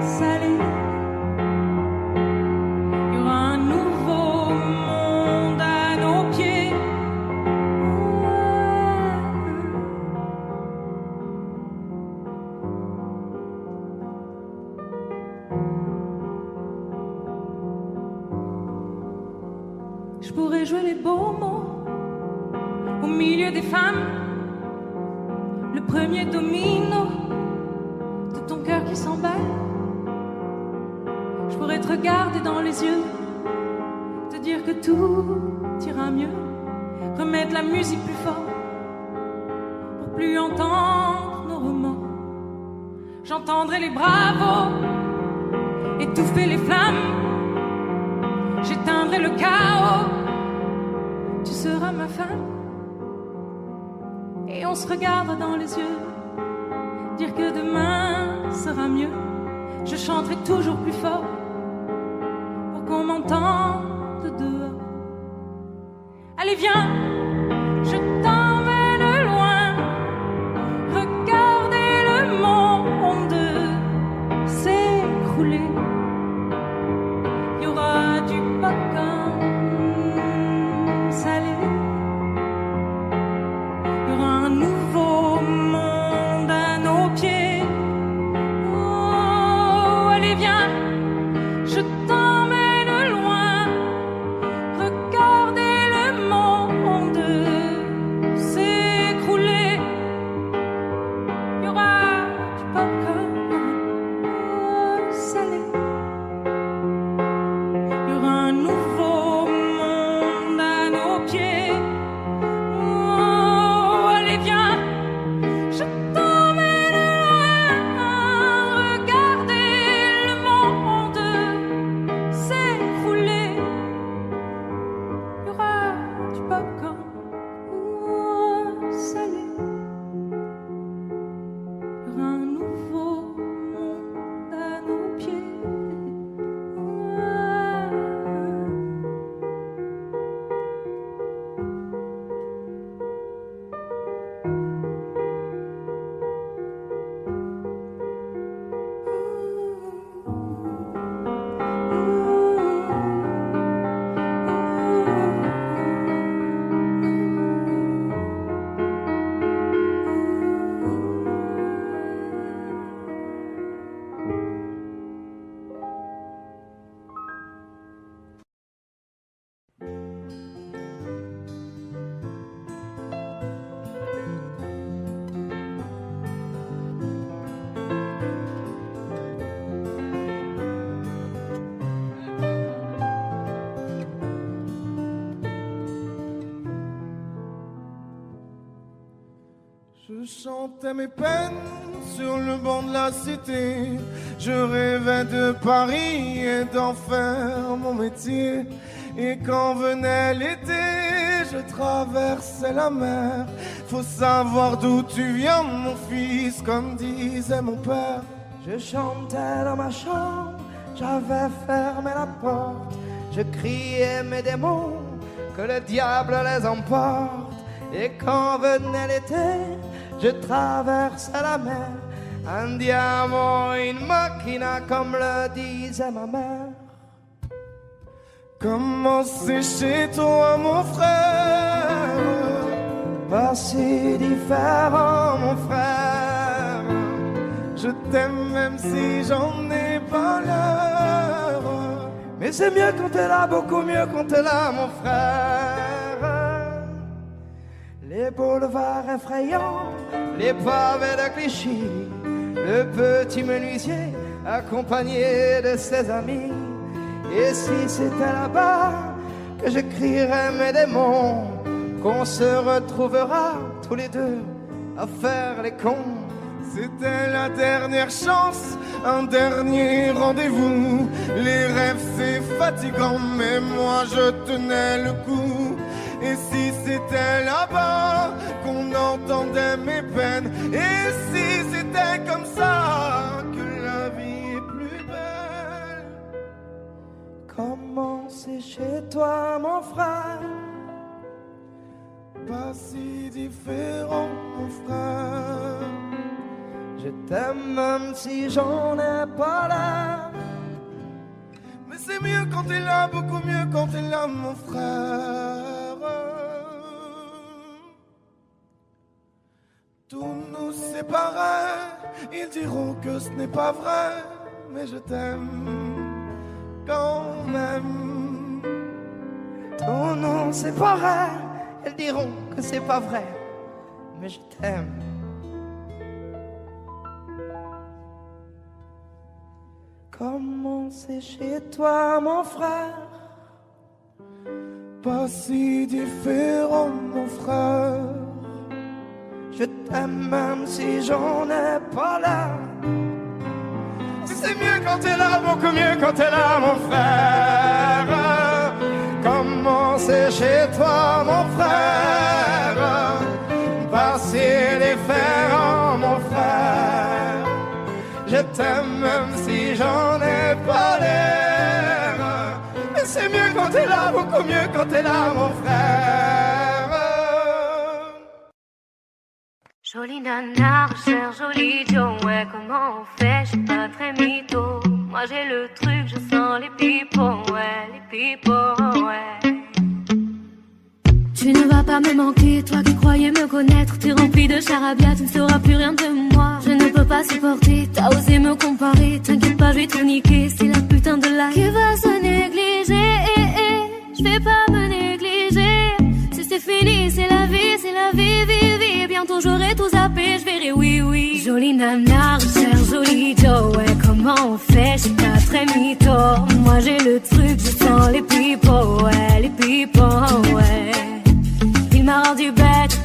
salé. Il y aura un nouveau monde à nos pieds. Je pourrais jouer les beaux mots au milieu des femmes, le premier domino de ton cœur qui s'emballe. Je pourrais te regarder dans les yeux, te dire que tout ira mieux, remettre la musique plus fort pour plus entendre nos remords. J'entendrai les bravos étouffer les flammes, j'éteindrai le chaos. Tu seras ma femme et on se regardera dans les yeux, dire que demain sera mieux. Je chanterai toujours plus fort pour qu'on m'entende dehors. Allez viens, je t'emmène loin, regardez le monde s'écrouler. Il y aura du popcorn salé. Il y aura un nouveau monde à nos pieds. Oh, allez viens, je t'emmène loin, regardez le monde s'écrouler. Il y aura du popcorn salé. Il y aura un nouveau monde à nos pieds. Oh, allez viens, je t'emmène loin, regardez le monde s'écrouler. Il y aura du popcorn salé. Il y aura un nouveau monde à nos pieds. Je chantais mes peines sur le banc de la cité. Je rêvais de Paris et d'en faire mon métier. Et quand venait l'été, je traversais la mer. Faut savoir d'où tu viens, mon fils, comme disait mon père. Je chantais dans ma chambre, j'avais fermé la porte. Je criais mes démons, que le diable les emporte. Et quand venait l'été, je traverse la mer, andiamo in macchina comme le disait ma mère. Comment c'est chez toi mon frère? Pas si différent mon frère. Je t'aime même si j'en ai pas l'heure. Mais c'est mieux quand t'es là, beaucoup mieux quand t'es là mon frère. Les boulevards effrayants, les pavés de Clichy, le petit menuisier accompagné de ses amis. Et si c'était là-bas que je crierais mes démons, qu'on se retrouvera tous les deux à faire les cons. C'était la dernière chance, un dernier rendez-vous. Les rêves c'est fatigant, mais moi je tenais le coup. Et si c'était là-bas qu'on entendait mes peines, et si c'était comme ça que la vie est plus belle. Comment c'est chez toi mon frère? Pas si différent mon frère. Je t'aime même si j'en ai pas l'air. Mais c'est mieux quand t'es là, beaucoup mieux quand t'es là mon frère. Tout nous séparait, ils diront que ce n'est pas vrai, mais je t'aime quand même. Tout nous séparait, ils diront que c'est pas vrai, mais je t'aime. Comment c'est chez toi mon frère? Pas si différent mon frère. Je t'aime même si j'en ai pas l'air. C'est mieux quand t'es là, beaucoup mieux quand t'es là mon frère. Comment c'est chez toi mon frère? Pas si différent mon frère. Je t'aime même si j'en ai pas l'air. Mais c'est mieux quand t'es là, beaucoup mieux quand t'es là mon frère. Jolie nana, recherche joli Joe, ouais, comment on fait, j'suis pas très mytho. Moi j'ai le truc, je sens les pipos, ouais, les pipos, ouais. Tu ne vas pas me manquer, toi qui croyais me connaître. T'es rempli de charabia, tu ne sauras plus rien de moi. Je ne peux pas supporter, t'as osé me comparer. T'inquiète pas, je vais tout niquer, c'est la putain de la qui va se négliger. Je vais pas me négliger. Si c'est fini, c'est la vie, vie. Bientôt j'aurai tout zappé, je verrai oui. Jolie nana, recherche joli Joe, ouais, comment on fait, j'suis pas très mytho. Moi j'ai le truc, je sens les pipos, ouais, les pipos, ouais. Il m'a rendu bête.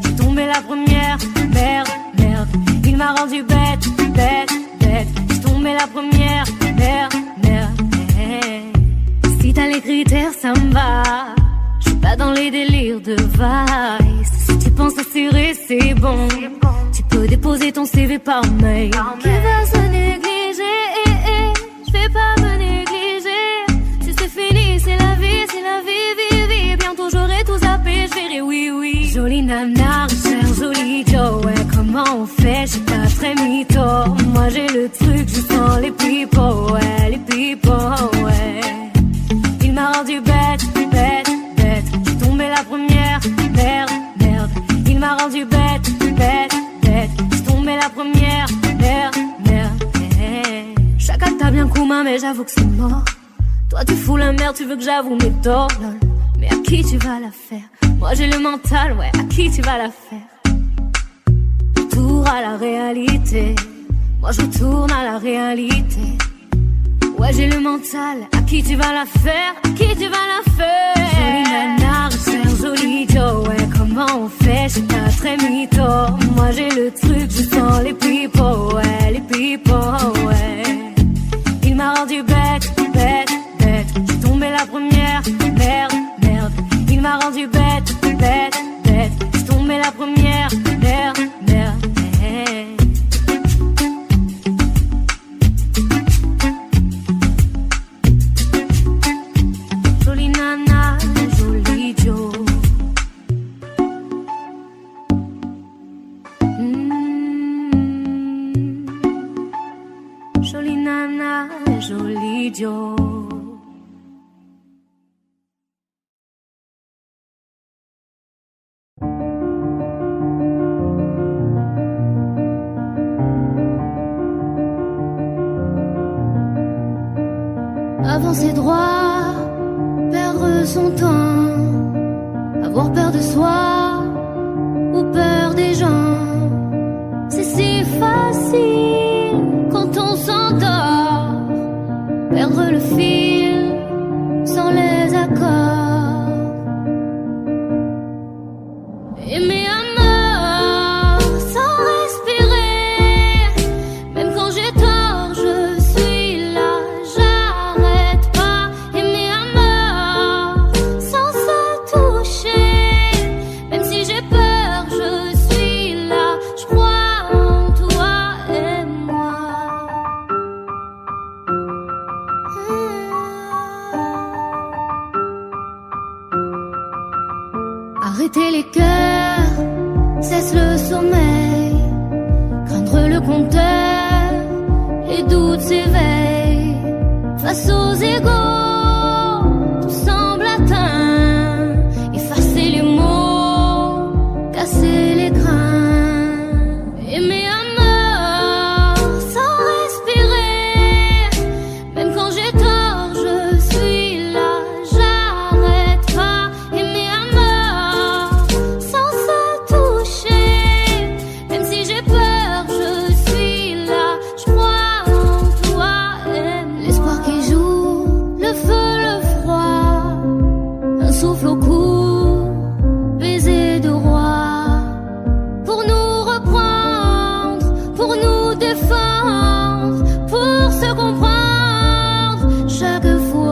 J'suis tombée la première, merde. Il m'a rendu bête. J'suis tombée la première, merde. Si t'as les critères, ça me va. J'suis pas dans les délires de vice. Si tu penses assurer, c'est bon. Tu peux déposer ton CV par mail. Qui va se négliger? J'vais pas me négliger. Si c'est fini, c'est la vie, vie. Bientôt j'aurai tout zappé, je verrai oui. Jolie nana, recherche joli Joe, ouais, comment on fait, j'suis pas très mytho. Moi j'ai le truc, je sens les pipos, ouais, les pipos, ouais. Il m'a rendu bête. J'suis tombée la première, merde. Il m'a rendu bête. J'suis tombée la première, merde. Chacun t'a bien coupé, mais j'avoue que c'est mort. Toi tu fous la merde, tu veux que j'avoue mes torts, lol. Mais à qui tu vas la faire? Moi j'ai le mental, ouais, à qui tu vas la faire? Retour à la réalité. Moi je retourne à la réalité. Ouais j'ai le mental, à qui tu vas la faire? À qui tu vas la faire? Jolie nana, recherche joli Joe, ouais, comment on fait, j'suis pas très mytho. Moi j'ai le truc, je sens les pipos, ouais, les pipos, ouais. Il m'a rendu bête. J'suis tombée la première, merde. Il m'a rendu bête. J'suis tombée la première, merde. Jolie nana, joli Joe. joli Joe. Avancer droit, perdre son temps, avoir peur de soi ou peur des gens. C'est si facile quand on s'endort, perdre le fil sans les accords. Aimer à mort sans respirer, même quand j'ai tort, je suis là, j'arrête pas. Aimer à mort sans se toucher, même si j'ai peur, je suis là, je crois en toi et moi. Arrêter les cœurs, cesse le sommeil, craindre le compteur, les doutes s'éveillent. Face aux égaux, tout semble atteint, effacer les mots, casser les grains. Aimer à mort sans respirer, même quand j'ai tort, je suis là, j'arrête pas. Aimer à mort sans se toucher, même si j'ai peur, je suis là, je crois en toi et moi. L'espoir qui joue, le feu, le froid, un souffle au cou, baiser de roi, pour nous reprendre, pour nous défendre, pour se comprendre chaque fois.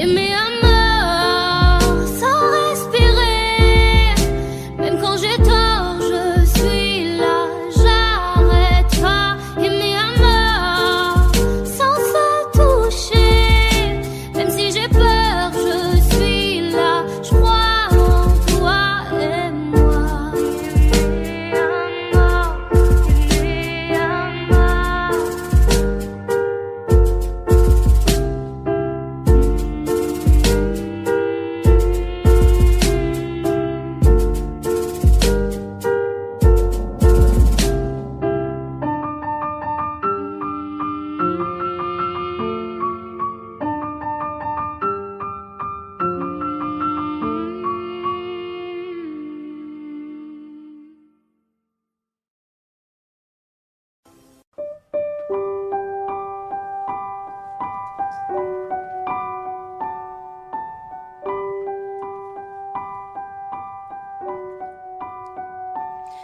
Aimer à mort sans respirer, même quand j'ai tort, je suis là, j'arrête pas. Aimer à mort sans se toucher, même si j'ai peur, je suis là, je crois en toi et moi. Aimer à mort, aimer à mort.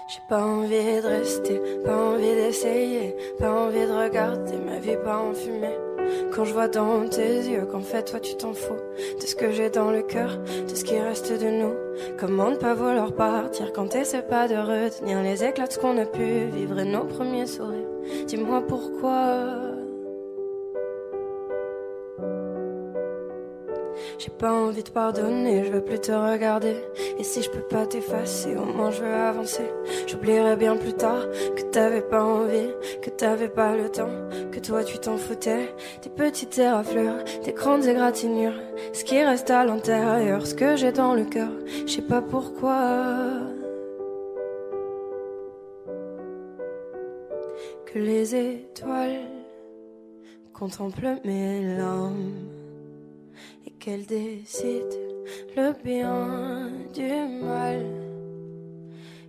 J'ai pas envie de rester, pas envie d'essayer, pas envie de regarder ma vie pas en fumée. Quand je vois dans tes yeux qu'en fait toi tu t'en fous de ce que j'ai dans le cœur, de ce qui reste de nous. Comment ne pas vouloir partir quand t'essaies pas de retenir les éclats de ce qu'on a pu vivre et nos premiers sourires. Dis-moi pourquoi. J'ai pas envie de pardonner, je veux plus te regarder. Et si je peux pas t'effacer, au moins je veux avancer. J'oublierai bien plus tard que t'avais pas envie, que t'avais pas le temps, que toi tu t'en foutais. Des petites éraflures, des grandes égratignures, ce qui reste à l'intérieur, ce que j'ai dans le cœur, je sais pas pourquoi. Que les étoiles contemplent mes larmes et qu'elle décide le bien du mal.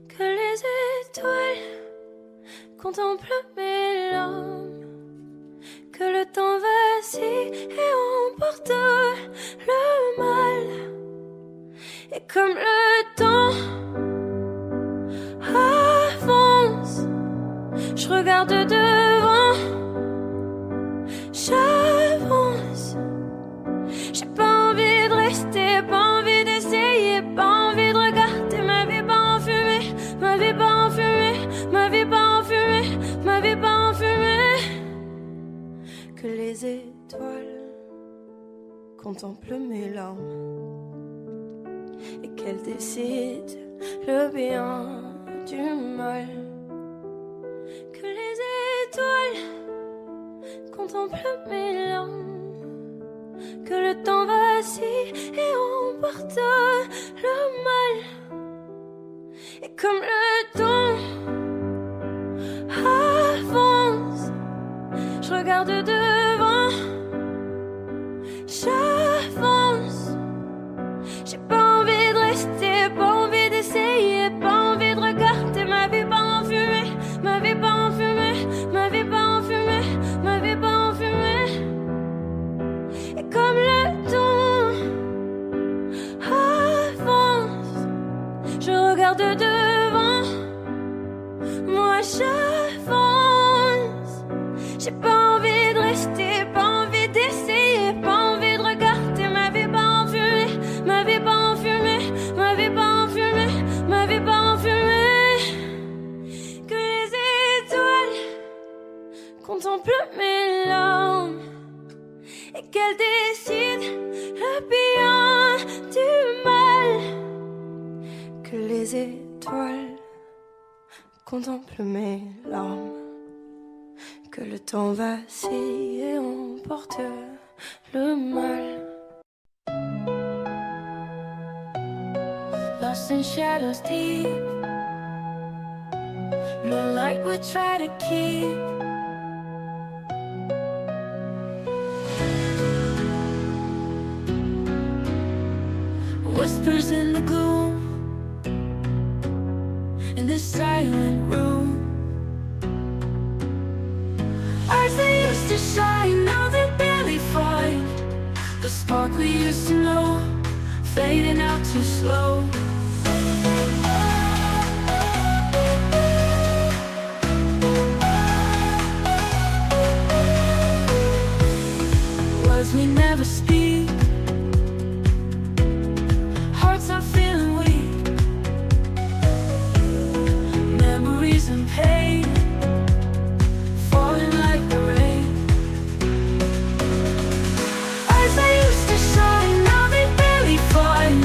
Que les étoiles contemplent mes larmes, que le temps vacille et emporte le mal. Et comme le temps avance, je regarde devant, j'avance. J'ai pas envie de rester, pas envie d'essayer, pas envie de regarder ma vie pas en fumée, ma vie pas en fumée, ma vie pas en fumée, ma vie pas en fumée. Que les étoiles contemplent mes larmes et qu'elles décident le bien du mal. Que les contemple mes larmes, que le temps vacille et emporte le mal. Et comme le temps avance, je regarde devant, j'avance. J'ai pas envie de rester, pas envie d'essayer, pas envie de regarder ma vie pas en fumée, ma vie pas en fumée, ma vie pas en fumée, ma vie pas en fumée. Et comme le temps avance, je regarde devant, moi j'avance. J'ai pas envie de rester, pas envie d'essayer, pas envie de regarder ma vie pas en fumée, ma vie pas en fumée, ma vie pas en fumée, ma vie pas en fumée. Que les étoiles contemplent mes larmes et qu'elles décident le bien du mal. Que les étoiles contemplent mes larmes, que le temps vacille et emporte le mal. Lost in shadows deep, no light we try to keep. Whispers in the gloom, in this silent room. Eyes that used to shine, now they barely find the spark we used to know, fading out too slow. Words we never speak, hearts are feeling weak, memories and pain falling like the rain. Eyes that used to shine, now they barely find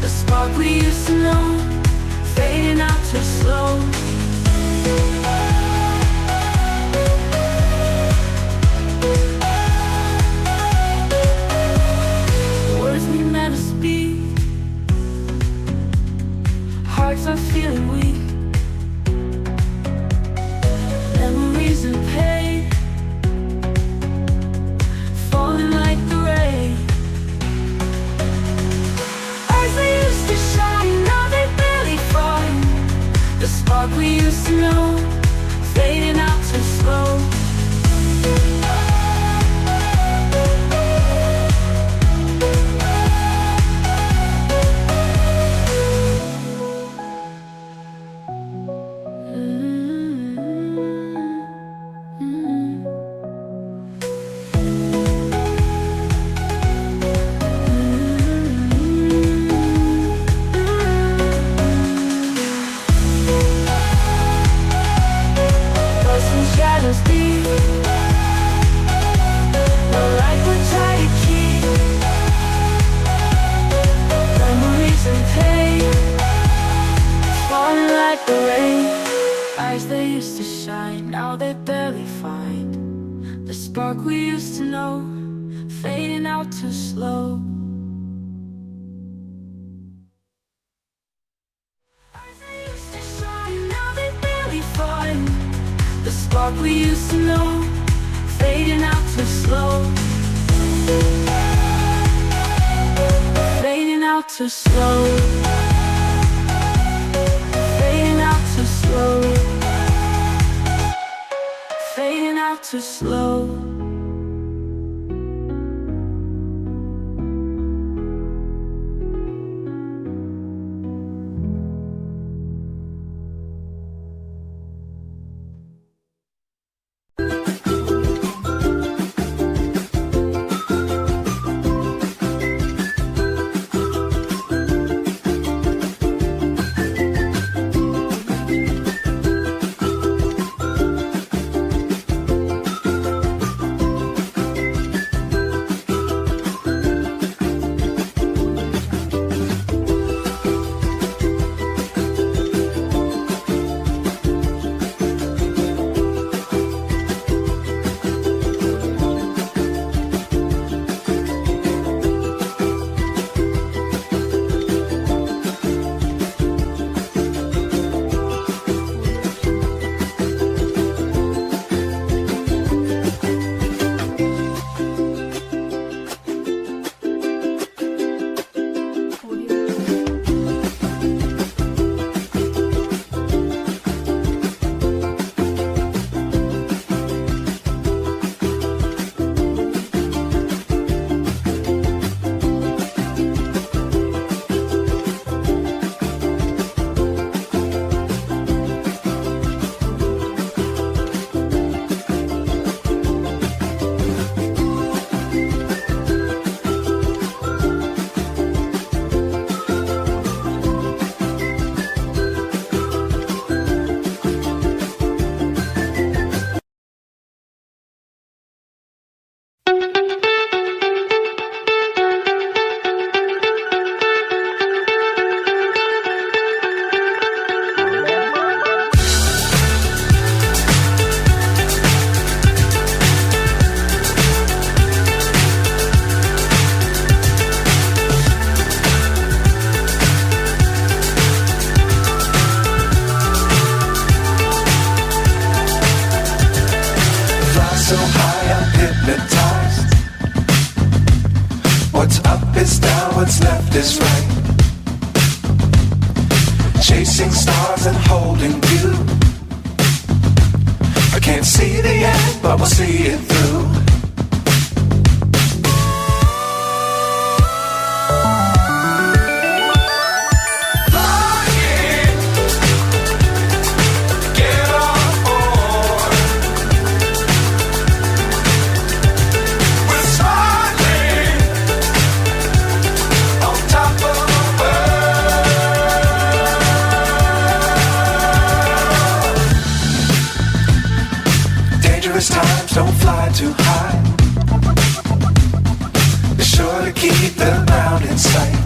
the spark we used to know, fading out too slow. Words we never speak, hearts are feeling weak, memories and pain falling like the rain. Eyes that used to shine, now they barely find the spark we used to know, fading out too slow. Lost in shadows deep, no light we try to keep, memories and pain falling like the rain. Eyes that used to shine, now they barely find the spark we used to know, fading out too slow. Eyes that used to shine, now they barely find the spark we used to know, fading out too slow. Fading out too slow. Fading out too slow. Fading out too slow. this right. Chasing stars and holding you. I can't see the end, but we'll see it through. Times don't fly too high. Be sure to keep the ground in sight.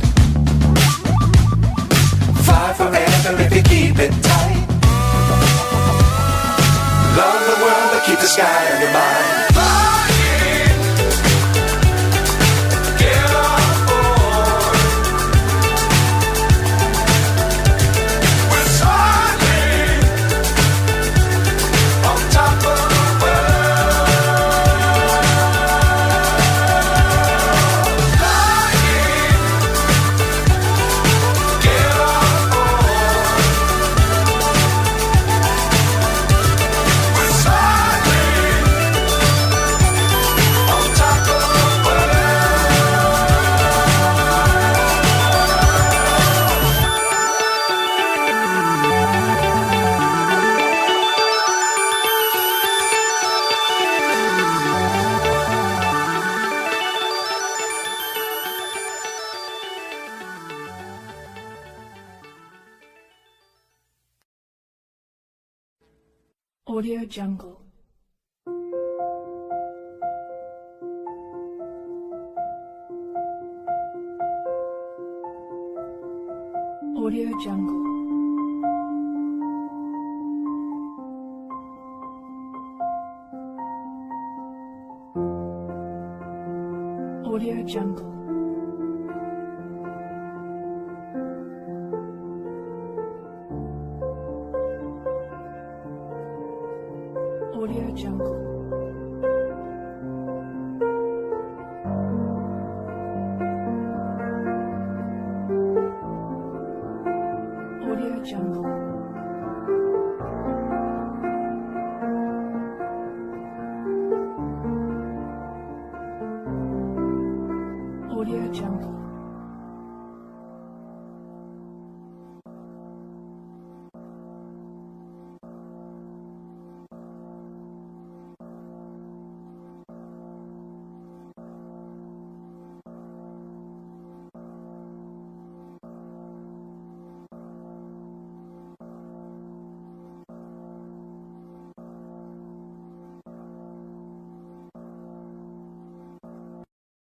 Fly forever if you keep it tight. Love the world but keep the sky on your mind. Audio Jungle. Audio Jungle. Audio Jungle. Audio Jungle. Audio Jungle.